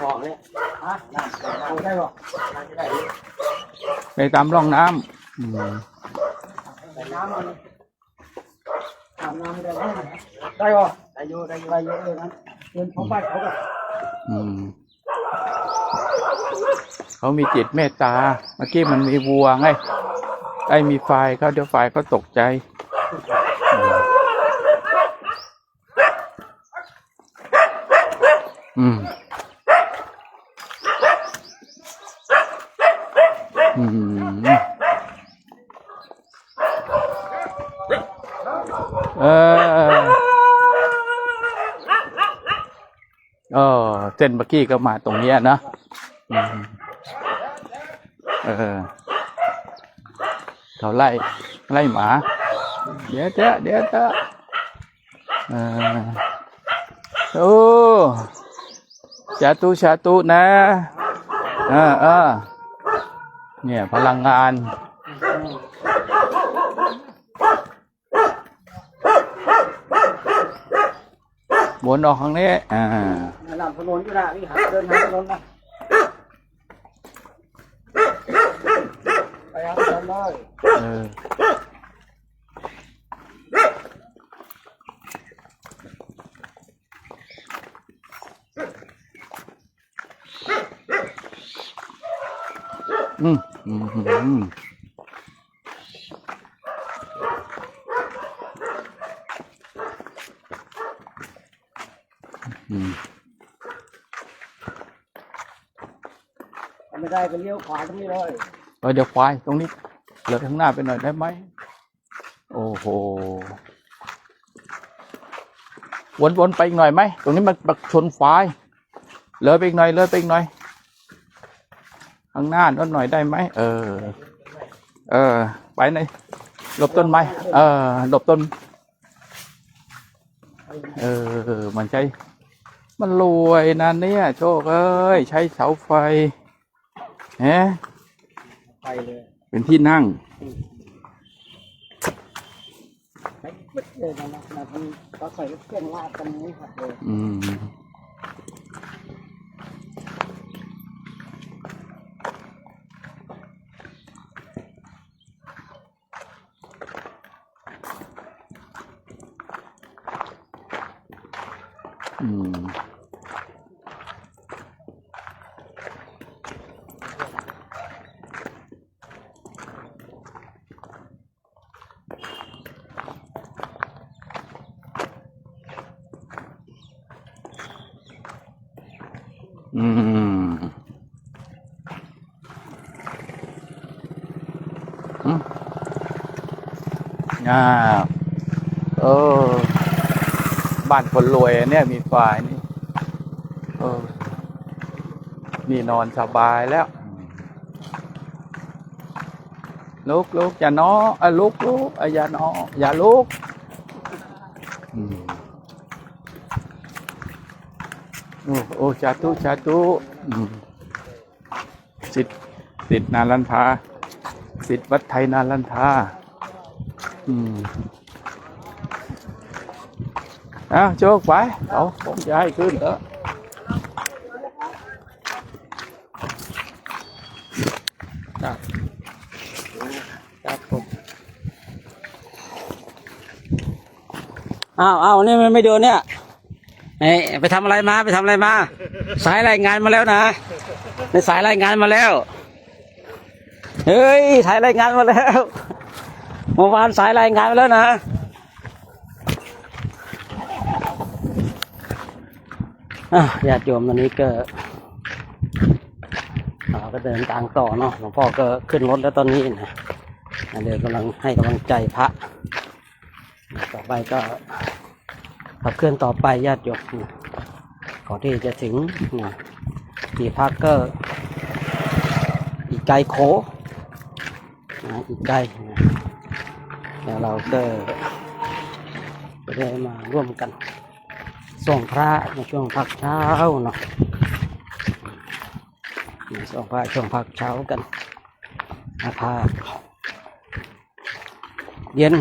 พอเนี่ยฮะนั่งได้หรอนั่งจะได้ไปตามร่องน้ำแต่น้ำมันอาบน้ำได้ไหมได้หรอได้เยอะเลยนะเงินของบ้านเขาแบบเขามีจิตเมตตาเมื่อกี้มันมีวัวไงไอ้มีไฟเขาเดี๋ยวไฟเขาตกใจเส้นเมื่อกี้ก็มาตรงนี้นะ อืมเขาไล่หมา เดี๋ยวเถอะโอ้สาธุนะเนี่ยพลังงานวนออกข้างนี้นำถนนอยู่นะนี่หาเดินหาถนนนะไปหาถนนเลย ไม่ได้ก็เลี้ยวขวาตรงนี้เลยเดี๋ยวควายตรงนี้เลยข้างหน้าไปหน่อยได้ไหมโอ้โหวนไปอีกหน่อยไหมตรงนี้มันชนควายเลยไปอีกหน่อยข้างหน้านิดหน่อยได้ไหมไปไหนหลบต้นไม้หลบต้นมันใช้มันรวยนะเนี่ยโชคเอ้ยใช้เสาไฟไปเลย เป็นที่นั่งไปปึ๊ดเลยนะมันก็ใส่เครื่องลาดตรงนี้ครับเลยบ้านคนรวยเนี่ยมีฝ่ายนี่นี่นอนสบายแล้วลุกอย่านอนลุกอย่านอนอย่าลุกโอ้สาธุสิทธิ์นาลันทาสิทธิ์วัดไทยนาลันทาโชคไปผมจะให้ขึ้นแล้วครับผมนี่มันไม่โดนเนี่ยไปทำอะไรมาสายรายงานมาแล้วนะในสายรายงานมาแล้วเฮ้ยสายรายงานมาแล้วเมื่อวานสายรายงานมาแล้วนะญาติโยมตอนนี้ก็เดินทางต่อเนาะหลวงพ่อก็ขึ้นรถแล้วตอนนี้นะเดี๋ยวกำลังให้กำลังใจพระต่อไปก็ขับเคลื่อนต่อไปญาติโยมก่อนที่จะถึงที่พักก็อีกไกลโขอีกไกลแล้วเราก็ได้มาร่วมกันส่งพระในช่วงพักเช้าเนาะส่งพระช่วงพักเช้ากันพาเย็น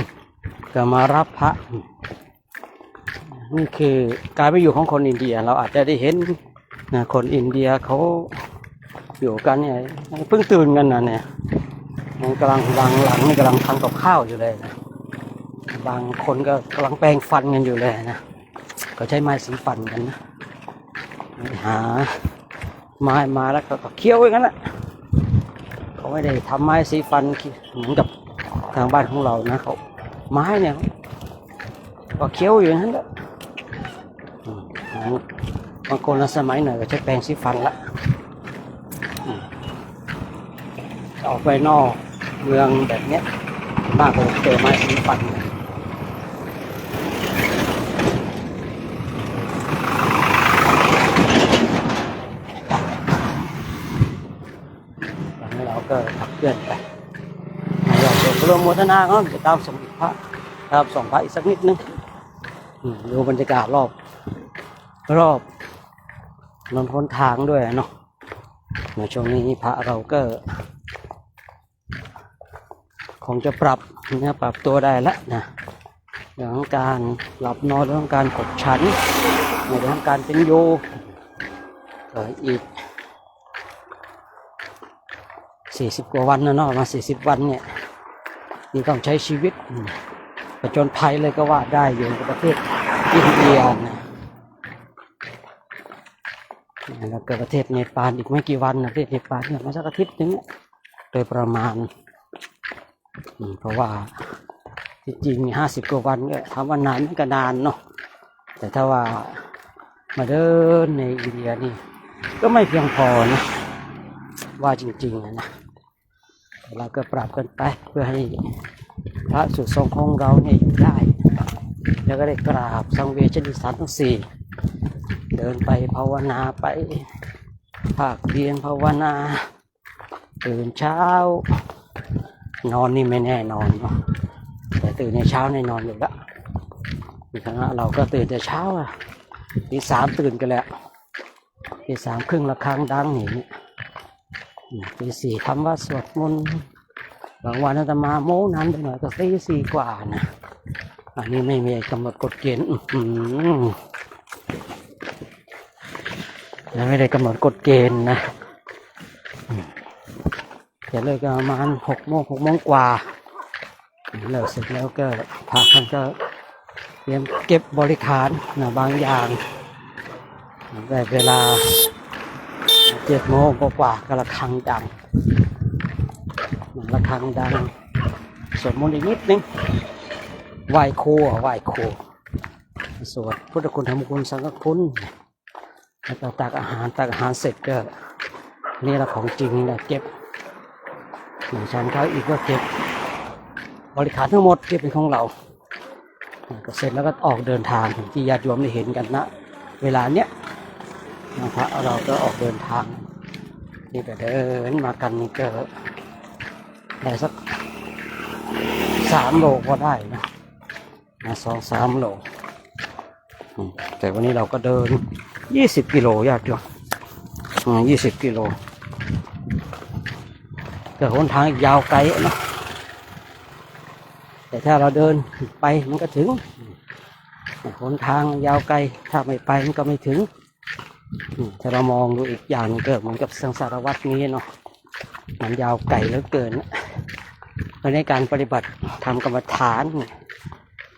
ก็มารับพระนี่คือการไปอยู่ของคนอินเดียเราอาจจะได้เห็นคนอินเดียเขาอยู่กันเนี่ยเพิ่งตื่นกันนะเนี่ยมันกำลังหลังนี่กำลังทำกับข้าวอยู่เลยนะบางคนก็กำลังแปรงฟันกันอยู่เลยนะก็ใช้ไม้สีฟันกันนะหาไม้มาแล้วก็เคี้ยวอย่างนั้นแหละเขาไม่ได้ทำไม้สีฟันเหมือนกับทางบ้านของเรานะเขาไม้เนี่ยก็เคี้ยวอยู่นั้นแหละบางคนละสมัยหน่อยก็ใช้แปรงสีฟันละออกไปนอกเมืองแบบเนี้ยบ้านก็เจอไม้สีฟัน เลื่อนไปอยากจะร่วมโมทนาก็จะตามส่งพระครับส่งพระอีกสักนิดนึงดูบรรยากาศรอบถนนหนทางด้วยเนาะในช่วงนี้พระเราก็คงจะปรับตัวได้แล้วนะเรื่องของการหลับนอนเรื่องของการกดฉันเรื่องของการเป็นโยอีก40 กว่าวันนะเนาะมา40 วันเนี่ยนี่ต้องใช้ชีวิตผจญภัยเลยก็ว่าได้อยู่ในประเทศอินเดียนะแล้วก็ประเทศเนปาลอีกไม่กี่วันนะประเทศเนปาลเนี่ยมาสักอาทิตย์นึงโดยประมาณเพราะว่าจริงๆ50 กว่าวันก็ทำว่านานไม่ก็นานเนาะแต่ถ้าว่ามาเดินในอินเดียนี่ก็ไม่เพียงพอนะว่าจริงๆนะเราก็ปรับกันไปเพื่อให้พระสุทรงของเราเนี่ยอยู่ได้แล้วก็ได้กราบสังเวชนีสถานทั้ง4เดินไปภาวนาไปภาคเพียรภาวนาตื่นเช้านอนนี่ไม่แน่นอนเนาะแต่ตื่นในเช้าแน่นอนอยู่แล้วในคณะเราก็ตื่นแต่เช้าตี 3ตื่นกันแล้วตี 3 ครึ่งระฆังดังนี่ตี 4ทำวัดสวดมนต์บางวันอาตมาโม้นานไปหน่อยก็ตี 4 กว่านะอันนี้ไม่มีกำหนดกฎเกณฑ์ไม่ได้กำหนดกฎเกณฑ์นะจะเลิกประมาณ6 โมงกว่าเลิกเสร็จแล้วก็พระท่านก็เตรียมเก็บบริขารนะบางอย่างได้เวลา7 โมงกว่าก็ระฆังดังสวดมนต์อีกนิดนึงไหว้ครูสวดพุทธคุณธรรมคุณสังฆคุณแล้วก็ตักอาหารเสร็จก็นี่ละของจริงนะเก็บฉันเขาอีกก็เก็บบริขารทั้งหมดที่เป็นของเราก็เสร็จแล้วก็ออกเดินทางที่ญาติโยมได้เห็นกันนะเวลาเนี้ยพระเราก็ออกเดินทางนี่ก็เดินมากันนี่ก็ได้สัก3 โลก็ได้นะ2-3 โลแต่วันนี้เราก็เดิน20 กิโลญาติโยม20 กิโลก็หนทางยาวไกลเนาะแต่ถ้าเราเดินไปมันก็ถึงหนทางยาวไกลถ้าไม่ไปมันก็ไม่ถึงถ้าเรามองดูอีกอย่างเกิดเหมือนกับสังสารวัฏนี้เนาะมันยาวไกลเหลือเกินในการปฏิบัติทำกรรมฐาน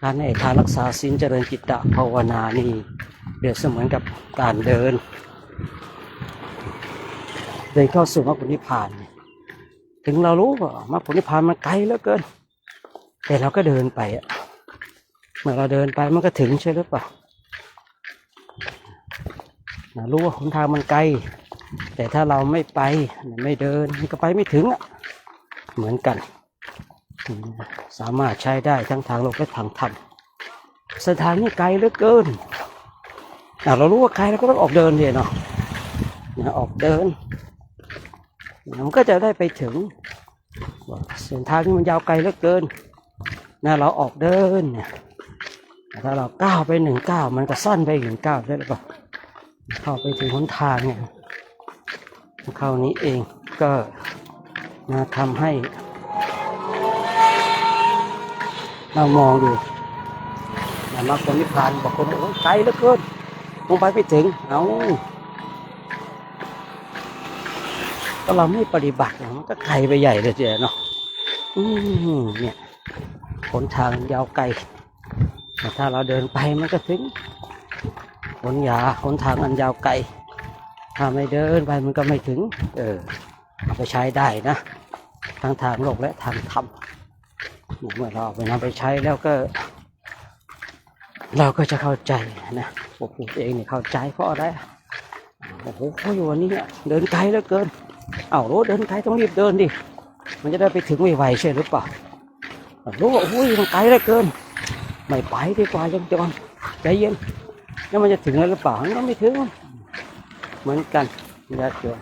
การให้ทานรักษาศีลเจริญจิตตภาวนานี่เปรียบเสมือนกับการเดินเข้าสู่มรรคผลนิพพานถึงเรารู้ว่ามรรคผลนิพพานมันไกลเหลือเกินแต่เราก็เดินไปเมื่อเราเดินไปมันก็ถึงใช่หรือเปล่ารู้ว่าหนทางมันไกลแต่ถ้าเราไม่ไปไม่เดินมันก็ไปไม่ถึงเหมือนกันสามารถใช้ได้ทั้งทางโลกและทางธรรมสถานนี้ไกลเหลือเกินเรารู้ว่าไกลเราก็ต้องออกเดินเนาะออกเดินมันก็จะได้ไปถึงเส้นทางที่มันยาวไกลเหลือเกินเราออกเดินเนี่ยถ้าเราก้าวไป1 ก้าวมันก็สั้นไป1 ก้าวได้หรือเปล่าเข้าไปถึงหนทางเนี่ยเข้านี้เองก็ทำให้เรามองดูมรรคผลนิพพานบอกคนโอ้ยไกลเหลือเกินลงไปไม่ถึงก็เราไม่ปฏิบัติมันก็ไกลไปใหญ่เลยเนาะเนี่ยหนทางยาวไกลแต่ถ้าเราเดินไปมันก็ถึงหนทางอันยาวไกลถ้าไม่เดินไปมันก็ไม่ถึงเอาไปใช้ได้นะทั้งทางโลกและทางธรรมเมื่อเราไปนำไปใช้แล้วก็เราก็จะเข้าใจนะพวกผมเองเนี่ยเข้าใจเพราะอะไรโอ้โหอยู่วันนี้เดินไกลเหลือเกินรู้เดินไกลต้องรีบเดินดิมันจะได้ไปถึงไวๆใช่หรือเปล่ารู้ว่ามันไกลเหลือเกินไม่ไปดีกว่ายังจอนใจเย็นแล้วมันจะถึงแล้วหรือเปล่ามันไม่ถึงเหมือนกันญาติโยม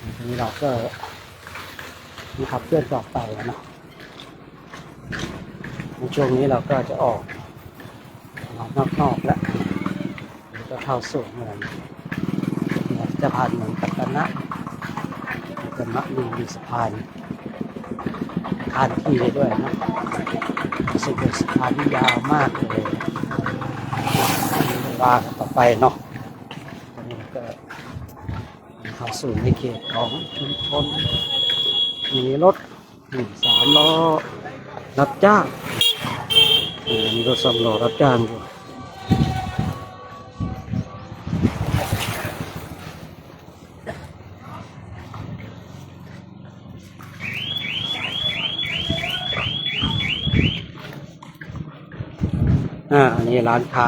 ทีนี้เราก็ขับเคลื่อนต่อไปนะในช่วงนี้เราก็จะออกนอกแล้วก็เข้าสู่เมืองจะผ่านเมืองกัตตนะจะมีสะพานข้ามที่ได้ด้วยนะซึ่งเป็นสะพานที่ยาวมากเลยว่าต่อไปเนาะตอนนี้ก็เข้าสู่ในเขตของชุมชนมีรถ3 ล้อรับจ้างมีรถ3 ล้อรับจ้างอยู่อันนี้ร้านค้า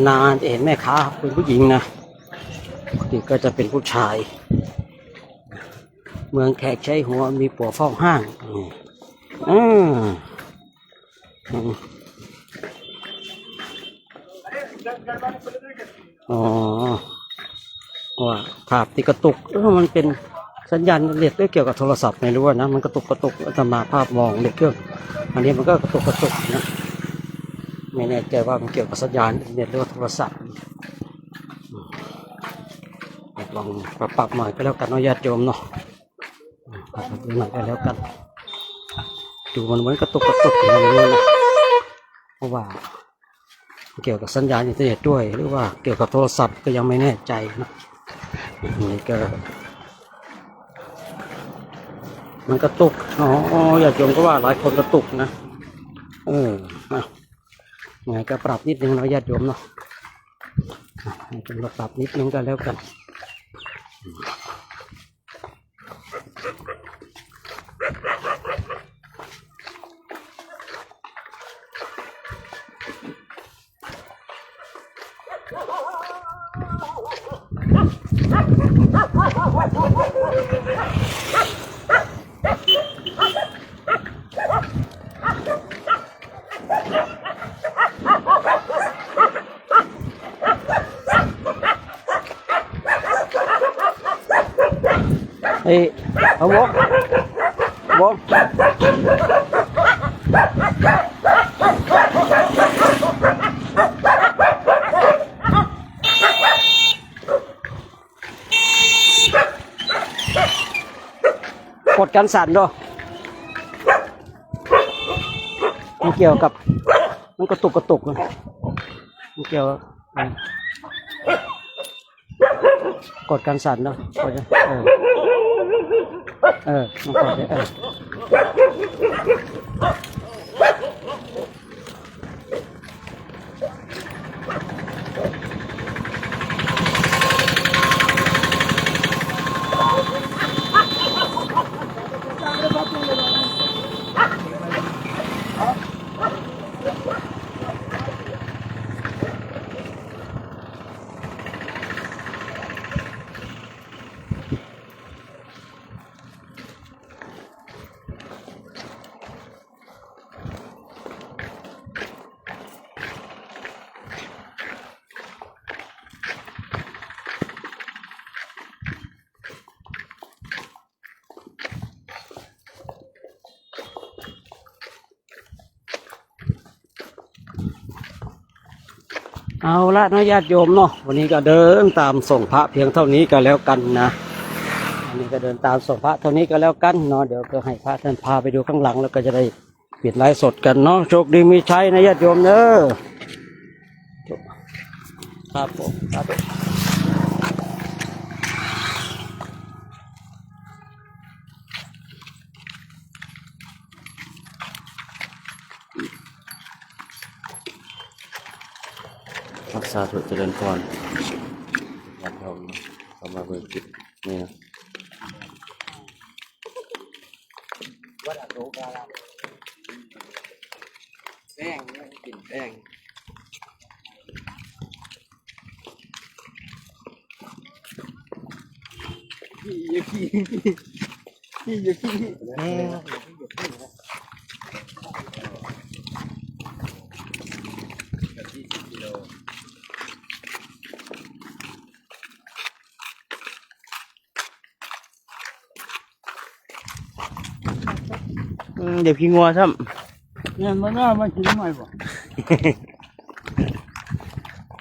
นานๆจะเห็นแม่ค้าเป็นผู้หญิงนะปกติก็จะเป็นผู้ชายเมืองแขกใช้หัวมีปัวเฝ้าห้างว่าภาพที่กระตุกมันเป็นสัญญาณเรียกได้เกี่ยวกับโทรศัพท์ไม่รู้นะมันกระตุกจะมาภาพมองเด็กเครื่องอันนี้มันก็กระตุกนะไม่แน่ใจว่ามันเกี่ยวกับสัญญาณเน็ตหรือว่าโทรศัพท์ลองปรับหน่อยก็แล้วกันเนาะญาติโยมเนาะปรับหน่อยก็แล้วกันดูมันเหมือนกระตุกอย่างนี้นะเพราะว่าเกี่ยวกับสัญญาณอินเทอร์เน็ตด้วยหรือว่าเกี่ยวกับโทรศัพท์ก็ยังไม่แน่ใจนะนี่ก็มันกระตุกญาติโยมก็ว่าหลายคนกระตุกนะไงก็ปรับนิดนึงนะญาติโยมเนาะให้เป็นปรับนิดนึงก็แล้วกันเอาวงกดกันสั่นด้วยมันเกี่ยวกับมันกระตุกมันเกี่ยวกดกันสั่นเนาะมันกดได้เอาละนะญาติโยมเนาะวันนี้ก็เดินตามส่งพระเพียงเท่านี้ก็แล้วกันนะวันนี้ก็เดินตามส่งพระเท่านี้ก็แล้วกันเนาะเดี๋ยวก็ให้พระท่านพาไปดูข้างหลังแล้วก็จะได้ปิดไลฟ์สดกันเนาะโชคดีมีชัยนะญาติโยมเนอะครับผมครับรักษาสุดเจริญพรญาติโยมเข้ามาเบิกจิตนี่นะวัดอโศการามแป้งกินแป้ง เดี๋ยวพี่งัวซ้ เนี่ยมันน่ามากินใหม่ป่ะ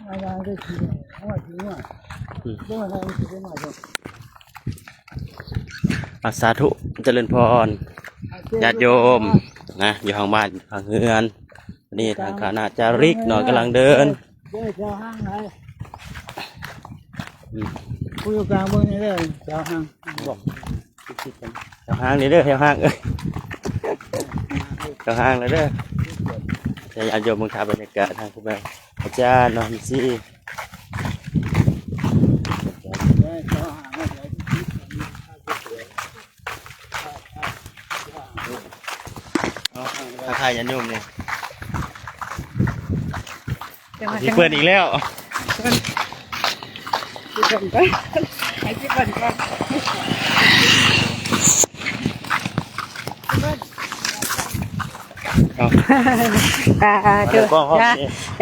อะไรได้กินว่ากินใหม่ด้วยอะไรกินใหม่ป่ะ ำสาธุเจริญพรญาติโยมนะอยู่ทางบ้านทางเฮือนนี่ทางคณะจาริกหน่อยกำลังเดิน เดี๋ยวเจ้าห้างไหนผู้อยู่กลางเมืองนี่เลยเจ้าห้างบอก แถวห้างนี่เด้อแถวห้างเอ้ยแถวห้างเลยเด้อจะญาติโยมเมืองไทยบรรยากาศทางคุณแม่อาจารย์น้องมิซี่ เจ้าห้างไม่ใช่ ทักทายญาติโยมเนี่ยมีเพื่อนอีกแล้ว ให้พี่ก่อนก่อน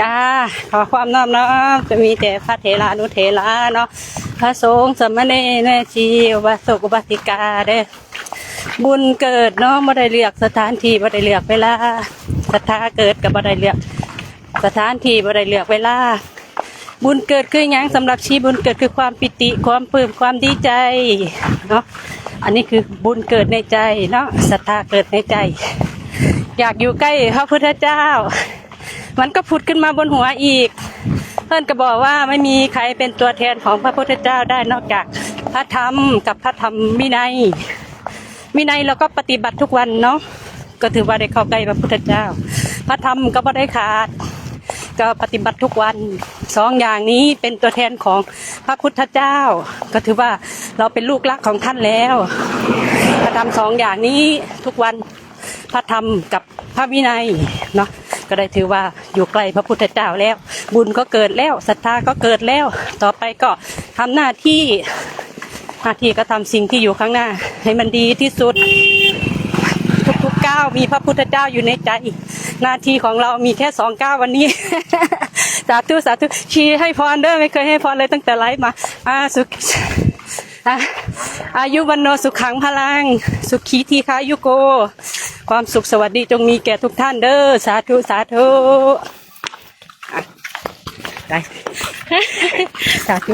จ้าขอความน้อมน้อมจะมีแต่พระเถระนุเถระเนาะพระสงฆ์สมณเณรแม่ชีอุบาสกอุบาสิกาเด้บุญเกิดเนาะไม่ได้เลือกสถานที่ไม่ได้เลือกเวลาศรัทธาเกิดกับไม่ได้เลือกสถานที่ไม่ได้เลือกเวลาบุญเกิดคือหยังสำหรับชีบุญเกิดคือความปิติความปลื้มความดีใจเนาะอันนี้คือบุญเกิดในใจเนาะศรัทธาเกิดในใจ อยากอยู่ใกล้พระพุทธเจ้ามันก็ผุดขึ้นมาบนหัวอีกเพื่อนก็บอกว่าไม่มีใครเป็นตัวแทนของพระพุทธเจ้าได้นอกจากพระธรรมกับพระธรรมวินัยเราก็ปฏิบัติทุกวันเนาะก็ถือว่าได้เข้าใกล้พระพุทธเจ้าพระธรรมก็ไม่ได้ขาดก็ปฏิบัติทุกวันสองอย่างนี้เป็นตัวแทนของพระพุทธเจ้าก็ถือว่าเราเป็นลูกรักของท่านแล้วพระธรรมสองอย่างนี้ทุกวันพระธรรมกับพระวินัยเนาะก็ได้ถือว่าอยู่ใกล้พระพุทธเจ้าแล้วบุญก็เกิดแล้วศรัทธาก็เกิดแล้วต่อไปก็ทำหน้าที่ก็ทำสิ่งที่อยู่ข้างหน้าให้มันดีที่สุดทุกๆก้าวมีพระพุทธเจ้าอยู่ในใจหน้าที่ของเรามีแค่2 ก้าววันนี้ สาธุชี้ให้พรเด้อไม่เคยให้พรเลยตั้งแต่ไลฟ์มาสุขอายุวันโนสุขังพลังสุขีทีคายุโกความสุขสวัสดีจงมีแก่ทุกท่านเด้อสาธุได้สาธุ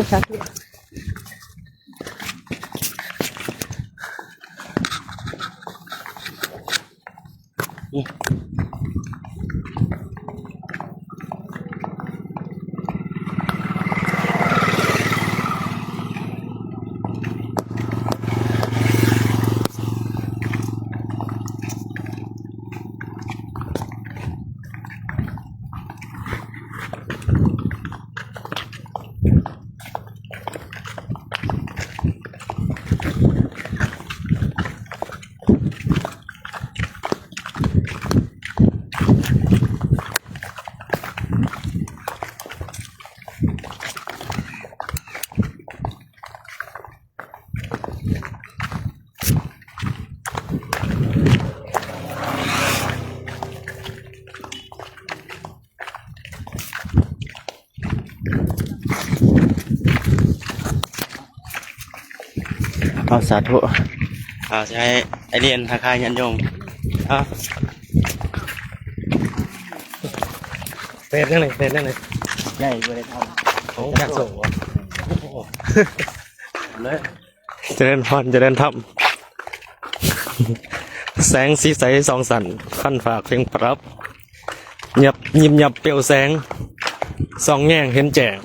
เอาสาธุจะให้ไอเรียนทักทายญาติโยมเฟซนั่นเลยใหญ่บริษัทโอ้อยากส่งเลยเจริญพรเจริญธรรมแสงสีใสสองสันขั้นฝากเพียงปรับยิ้มเปลวแสงสองแง่งเห็นแจ้ง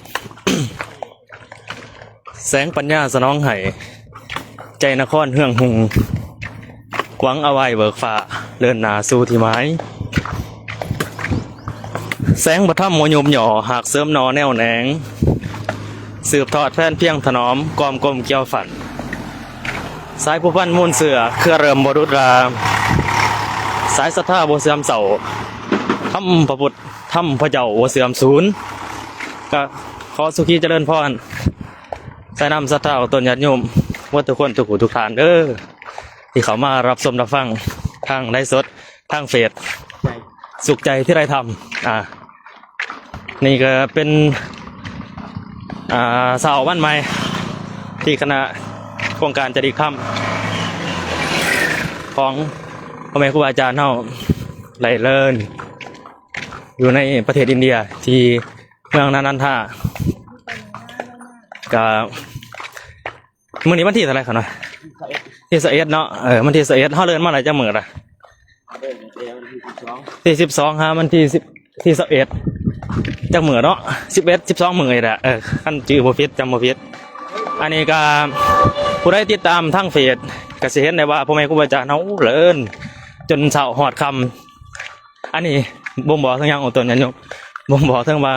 แสงปัญญาสนองไห้ใจนครเฮืองหุงหวังเอาไว้เบิกฟ้าเลื่อนหนาสู่ที่ไม้แสงบะถ้ำโมยมหย่อหากเสริมนอแนวแหนงสืบทอดแฟนเพียงถนอมกอมกลมเกี่ยวฝันสายผู้พันมูลเสือเครือเริ่มบรุษราสายศรัทธาโบเสื่อมเสาทำพระพุทธทำพระเจ้าโบเสื่อมศูนย์ก็ขอสุขีเจริญพรสายนำศรัทธาของตนญาติโยมว่าทุกคนทุกหูทุกทานเด้อที่เขามารับชมรับฟังทางไลฟ์สดทางเฟซสุขใจที่ได้ทำนี่ก็เป็นสาวบ้านใหม่ที่คณะโครงการจริยธรรมของพ อแม่ครูบาอาจารย์เฮาไหลเลินอยู่ในประเทศอินเดียที่เมืองนานันทากับมื้อนี้วันที่เท่าไหร่ครับเนาะที่21เนาะวันที่21เฮาเดินมาหลายจังมื้อละที่12ฮะมันที่21จังมื้อเนาะ11 12มื้อนี่แหละคันชื่อบ่ผิดจำบ่ผิดอันนี้ก็ผู้ใดติดตามทางเฟซก็สิเห็นได้ว่าพ่อแม่ครูบาอาจารย์เฮาเลินจนเช้าฮอดค่ำอันนี้บ่งบอกถึงหยังของตนญาติโยมบ่งบอกถึงว่า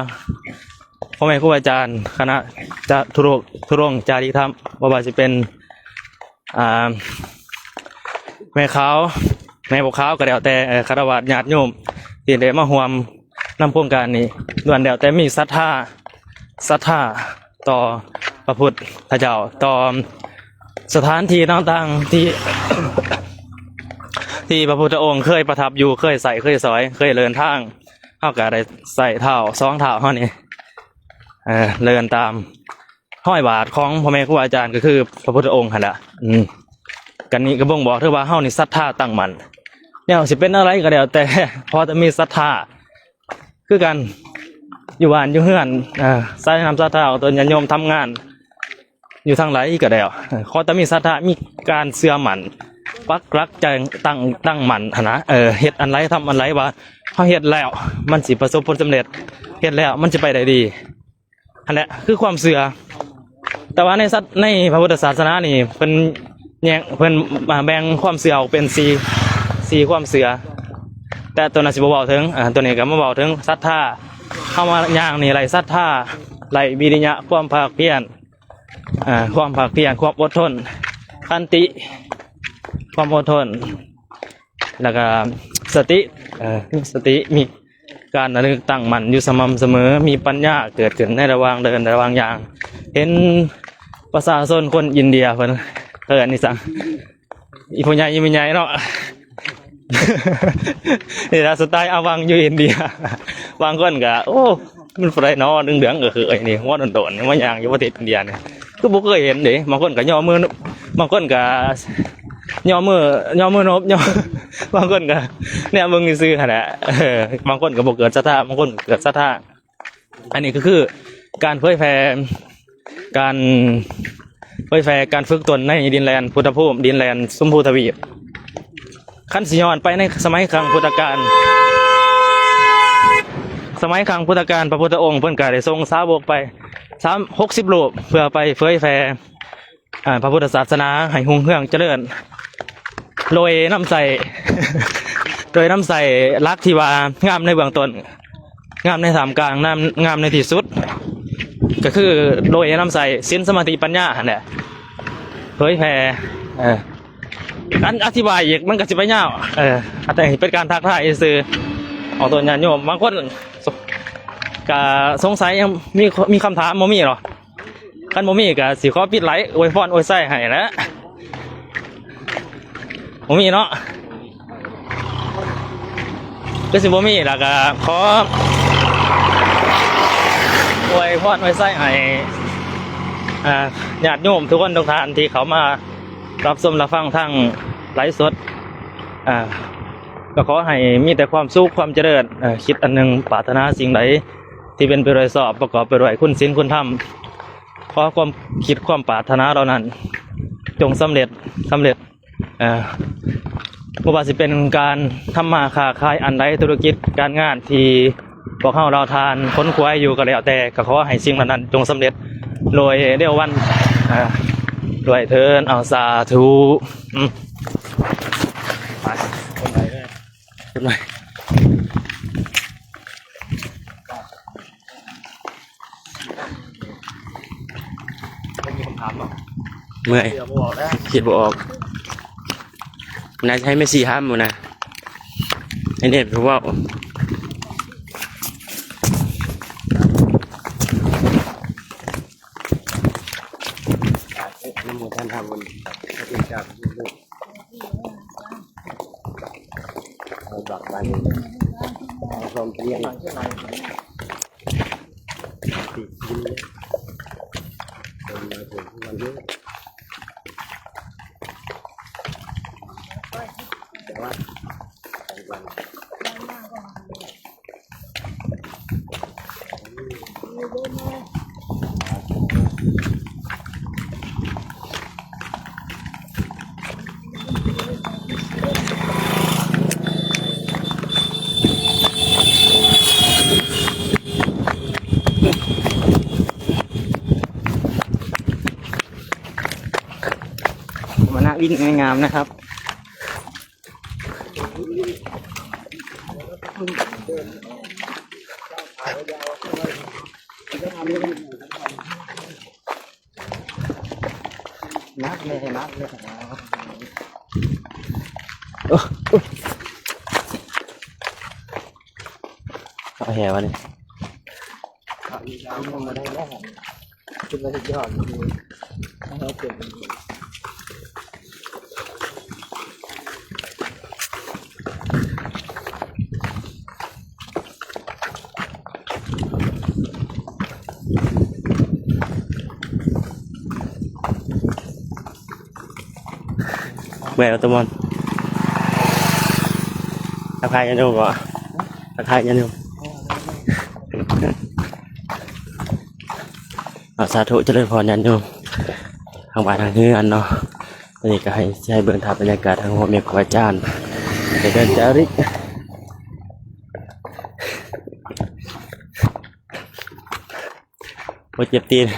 พ่อแม่ครูบาอาจารย์คณะจะทุรงจารีธรรมบ่ว่าสิเป็นแม่ขาวแม่บ่ขาวก็แล้วแต่คฤหัสถ์ญาติโยมที่ได้มาร่วมนำโครงการนี้ล้วนแล้วแต่มีศรัทธาต่อพระพุทธเจ้าต่อสถานที่ต่างๆที่พระพุทธองค์เคยประทับอยู่เคยใส่เคยสอยเคยเดินทางเฮาก็ได้ใส่เท้า2เท้าเฮานี่เดินตามห้อยบาทของพ่อแม่ครูอาจารย์ก็คือพระพุทธองค์หั่นล่ะกันนี้ก็บ่งบอกถึงว่าเฮานี่ศรัทธาตั้งมั่นแนวสิเป็นอะไรก็แล้วแต่พอจะมีศรัทธาคือกันอยู่บ้านอยู่เฮือนใส่น้ำศรัทธาเอาตัวญาติโยมทำงานอยู่ทางไหนก็แล้วขอจะมีศรัทธามีการเชื่อมั่นปักหลักใจตั้งมั่นนะเฮ็ดอันไรทำอันไรว่าเฮาเฮ็ดแล้วมันสิประสบผลสำเร็จเฮ็ดแล้วมันจะไปได้ดีนั่นแหละคือความเชื่อแต่ว่าในพระพุทธศาสนานี่เพิ่นแบ่งความเชื่อออกเป็น4ความเชื่อแต่ตัวนั้นสิบ่เว้าถึงตัวนี้ก็มาเว้าถึงศรัทธาเข้ามาอย่างนี่ไรศรัทธาไรวิริยะความภาคเพียรความอดทนขันติความอดทนแล้วก็สติมีการระลึกตั้งมั่นอยู่สม่ำเสมอมีปัญญาเกิดขึ้นในระหว่างเดินระหว่างอย่างเห็นประชาชนคนอินเดียเพิ่นอันนี้สั่งอีผู้ใหญ่อีผู้ใหญ่เนาะ นี่ล่ะสไตล์อาวังอยู่อินเดียบางคนก็โอ้มันไฟนอเหลืองๆก็คือไอ้นี่หัวโดนๆมาอย่างอยู่ประเทศอินเดียเนี่ยก็บ่เคยเห็นเด้บางคนก็ย่อมือบางคนก็ย่อมือนบบางคนก็เนี่ยมึงซื่อๆหั่นแหละบางคนก็บ่เกิดศรัทธาบางคนเกิดศรัทธาอันนี้ก็คือการเผยแผ่การฝึกตนในดินแดนพุทธภูมิดินแดนชมพูทวีปขั้นสิย้อนไปในสมัยครั้งพุทธกาลพระพุทธองค์เพิ่นก็ได้ทรงสาวกไป60รูปเพื่อไปเผยแผ่พระพุทธศาสนาให้รุ่งเรืองเจริญโดยน้ำใส่ลักที่ว่างามในเบื้องต้นงามในท่ามกลางงามในที่สุดก็คือโดยน้ำใส่ศีลสมาธิปัญญาหั่นแหละเผยแผ่อันอธิบายอีกมันก็สิไปยาวแต่เป็นการทักทายซื่อของตัวญาติโยมบางคนก็สงสัยยังมีคำถามบ่มีหรอคันบ่มีก็สิขอปิดไลฟ์อวยพรอวยไส้ให้นะบ่มีเนาะก็สิบ่มีแล้วก็ขออวยพรอวยไส้ให้ญาติโยมทุกคนทุกท่านที่เขามารับชมรับฟังทางไลฟ์สดก็ขอให้มีแต่ความสุขความเจริญคิดอันหนึ่งปรารถนาสิ่งใดที่เป็นไปโดยชอบประกอบไปด้วยคุณศีลคุณธรรมขอความคิดความปรารถนาเหล่านั้นจงสำเร็จบ่ว่าสิเป็นการทำมาค้าขายอันใดธุรกิจการงานที่พวกเราทานค้นคว้าอยู่ก็แล้วแต่ก็ขอให้สิ่งนั้นจงสำเร็จโดยเร็ววันด้วยเถิดเอาสาธุไปขึ้นไปมีคำถามหรอเมื่อยคิดบ่ออกน่าจะให้ไม่สี่ห้ามนะไอเน็ตเพราะว่าน้ำมันท่านทำบนพระพุทธเจ้าเอาดอกมันเอาส้มเลี้ยงติดกินเลยมาถึงวันนี้แต่ว่า วินงามๆนะครับนักเลยเอาแหวะเนี่ยแหววตัวมันทักทายยันโยมก่อนทักทายยันโยมสาธุเจริญพรยันโยมทางบ้านทางเฮือนเนาะวันนี้ก็ให้เบิ่งภาพบรรยากาศทางหัวเมียของอาจารย์ในเดินจาริกโอ้เจ็บตีน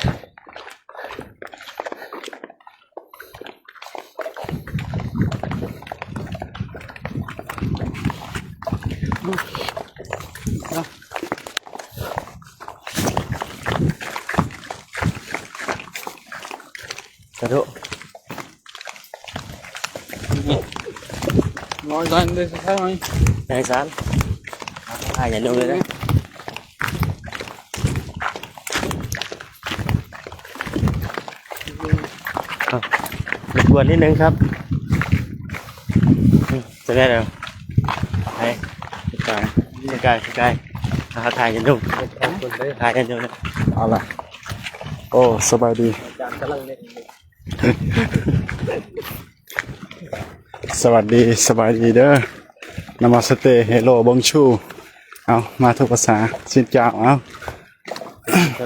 สาธุ ngồi lên đi thấy không นายสารถ่ายอย่าดูเลยนะรบกวนนิดนึงครับจะได้แล้วให้กายถ่ายอย่าดูถ่ายอย่าดูนะ เอาล่ะโอ้สบายดีสวัสดีสบายดีเด้อนามาสเตเฮโลบงชูเอามาทุกภาษาสินเจ้าเอา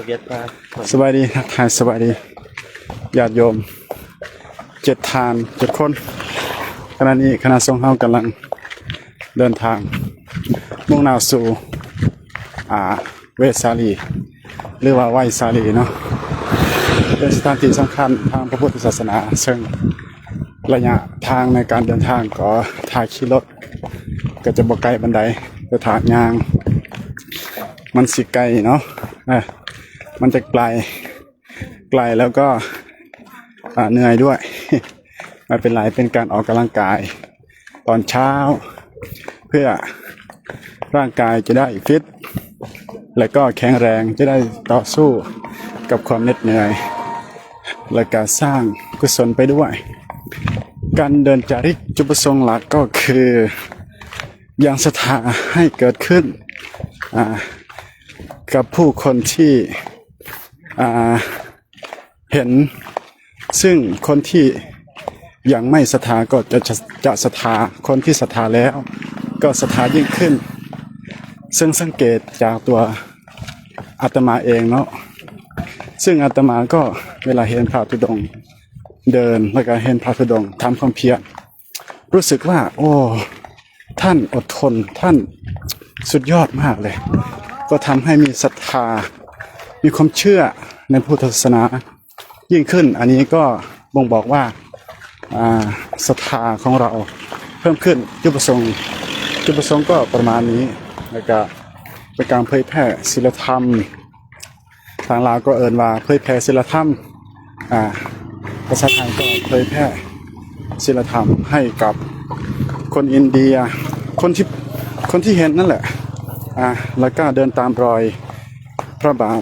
เวียดมา สบายดีทักทายสบายดีญาติโยม7 ทาน 7 คนขณะนี้คณะสงฆ์เฮากำลังเดินทางมุ่งหน้าสู่เวสสาลีหรือว่าไหวสาลีเนาะเป็นสถานที่สำคัญทางพระพุทธศาสนาซึ่งระยะทางในการเดินทางก็ถ่ายขี่รถก็จะบ่ไกลบันไดจะถากยางมันสิไกลเนาะมันจะไกลแล้วก็เหนื่อยด้วย ไม่เป็นไรเป็นการออกกำลังกายตอนเช้าเพื่อร่างกายจะได้ฟิตและก็แข็งแรงจะได้ต่อสู้กับความเหน็ดเหนื่อยและการสร้างกุศลไปด้วยการเดินจาริกจุดประสงค์หลักก็คือยังศรัทธาให้เกิดขึ้นกับผู้คนที่เห็นซึ่งคนที่ยังไม่ศรัทธาก็จะศรัทธาคนที่ศรัทธาแล้วก็ศรัทธายิ่งขึ้นซึ่งสังเกตจากตัวอาตมาเองเนาะซึ่งอาตมาก็เวลาเห็นพระธุดงค์เดินแล้วก็เห็นพระธุดงค์ทำความเพียรรู้สึกว่าโอ้ท่านอดทนท่านสุดยอดมากเลยก็ทำให้มีศรัทธามีความเชื่อในพุทธศาสนายิ่งขึ้นอันนี้ก็บ่งบอกว่าศรัทธาของเราเพิ่มขึ้นจุดประสงค์ก็ประมาณนี้แล้วก็เป็นการเผยแพร่ศีลธรรมทางลาวก็เอ่ยว่าเผยแพร่ศีลธรรมภาษาไทยก็เผยแพร่ศีลธรรมให้กับคนอินเดียคนที่เห็นนั่นแหละแล้วก็เดินตามรอยพระบาท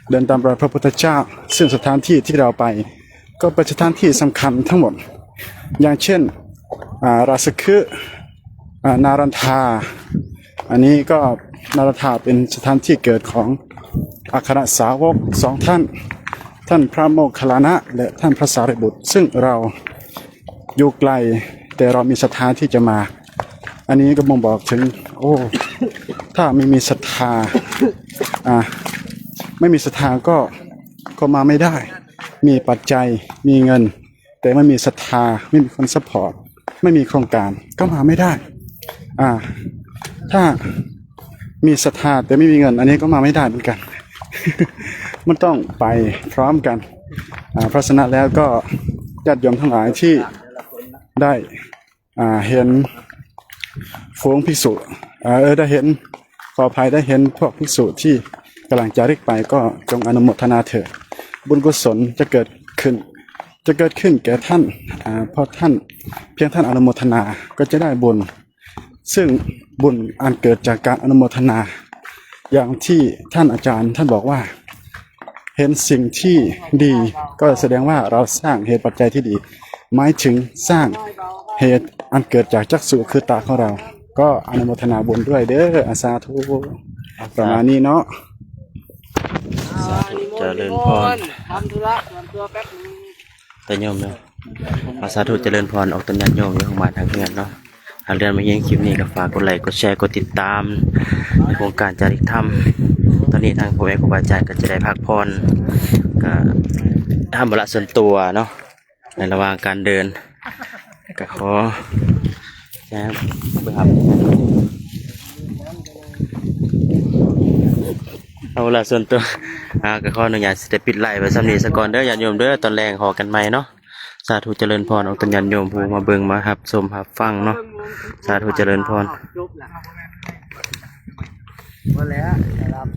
เดินตามรอยพระพุทธเจ้าซึ่งสถานที่ที่เราไปก็เป็นสถานที่สำคัญทั้งหมดอย่างเช่นราชคฤห์นารันทาอันนี้ก็นารันทาเป็นสถานที่เกิดของอัครสาวก2 ท่านพระโมคคัลลานะและท่านพระสารีบุตรซึ่งเราอยู่ไกลแต่เรามีศรัทธาที่จะมาอันนี้ก็บ่งบอกถึงโอ้ถ้าไม่มีศรัทธาไม่มีศรัทธาก็มาไม่ได้มีปัจจัยมีเงินแต่ไม่มีศรัทธาไม่มีคนซัพพอร์ตไม่มีโครงการก็มาไม่ได้ถ้ามีศรัทธาแต่ไม่มีเงินอันนี้ก็มาไม่ได้เหมือนกัน มันต้องไปพร้อมกันเพราะฉะนั้นแล้วก็ ญาติโยมทั้งหลายที่ได้เห็นฝูงภิกษุได้เห็นขออภัยได้เห็นพวกภิกษุที่กำลังจะริกไปก็จงอนุโมทนาเถิดบุญกุศลจะเกิดขึ้นแก่ท่านเพราะท่านเพียงท่านอนุโมทนาก็จะได้บุญซึ่งบุญอันเกิดจากการอนุโมทนาอย่างที่ท่านอาจารย์ท่านบอกว่าเห็นสิ่งที่ดีก็แสดงว่าเราสร้างเหตุปัจจัยที่ดีหมายถึงสร้างเหตุอันเกิดจากจักษุคือตาของเราก็อนุโมทนาบุญด้วยเด้ออาสาธุประมาณนี้เนาะ เจริญพร ทำธุระส่วนตัวแป๊บนึง แต่โยมเนาะสาธุเจริญพรออกตัญญาโยมอยู่ของบ้านทางเฮือนเนาะหากเรียนมาเยี่ยมคลิปนี้ก็ฝากกดไลค์กดแชร์กดติดตามในโครงการจาริกธรรมตอนนี้ทางพ่อแม่ครูบาอาจารย์ก็จะได้พักผ่อนก็ทำธุระส่วนตัวเนาะในระหว่างการเดินก็ขอแจ้งเพื่อครับเอาละส่วนตัวก็ขออนุญาตจะปิดไลฟ์ไว้สำนีสก่อนเด้อญาติโยมเด้อตอนแรงขอกันใหม่เนาะสาธุเจริญพรเอาตัญญาโยมผู้มาเบิ่งมารับชมรับฟังเนาะสาธุเจริญพร จบแล้วพอแล้วนะครับ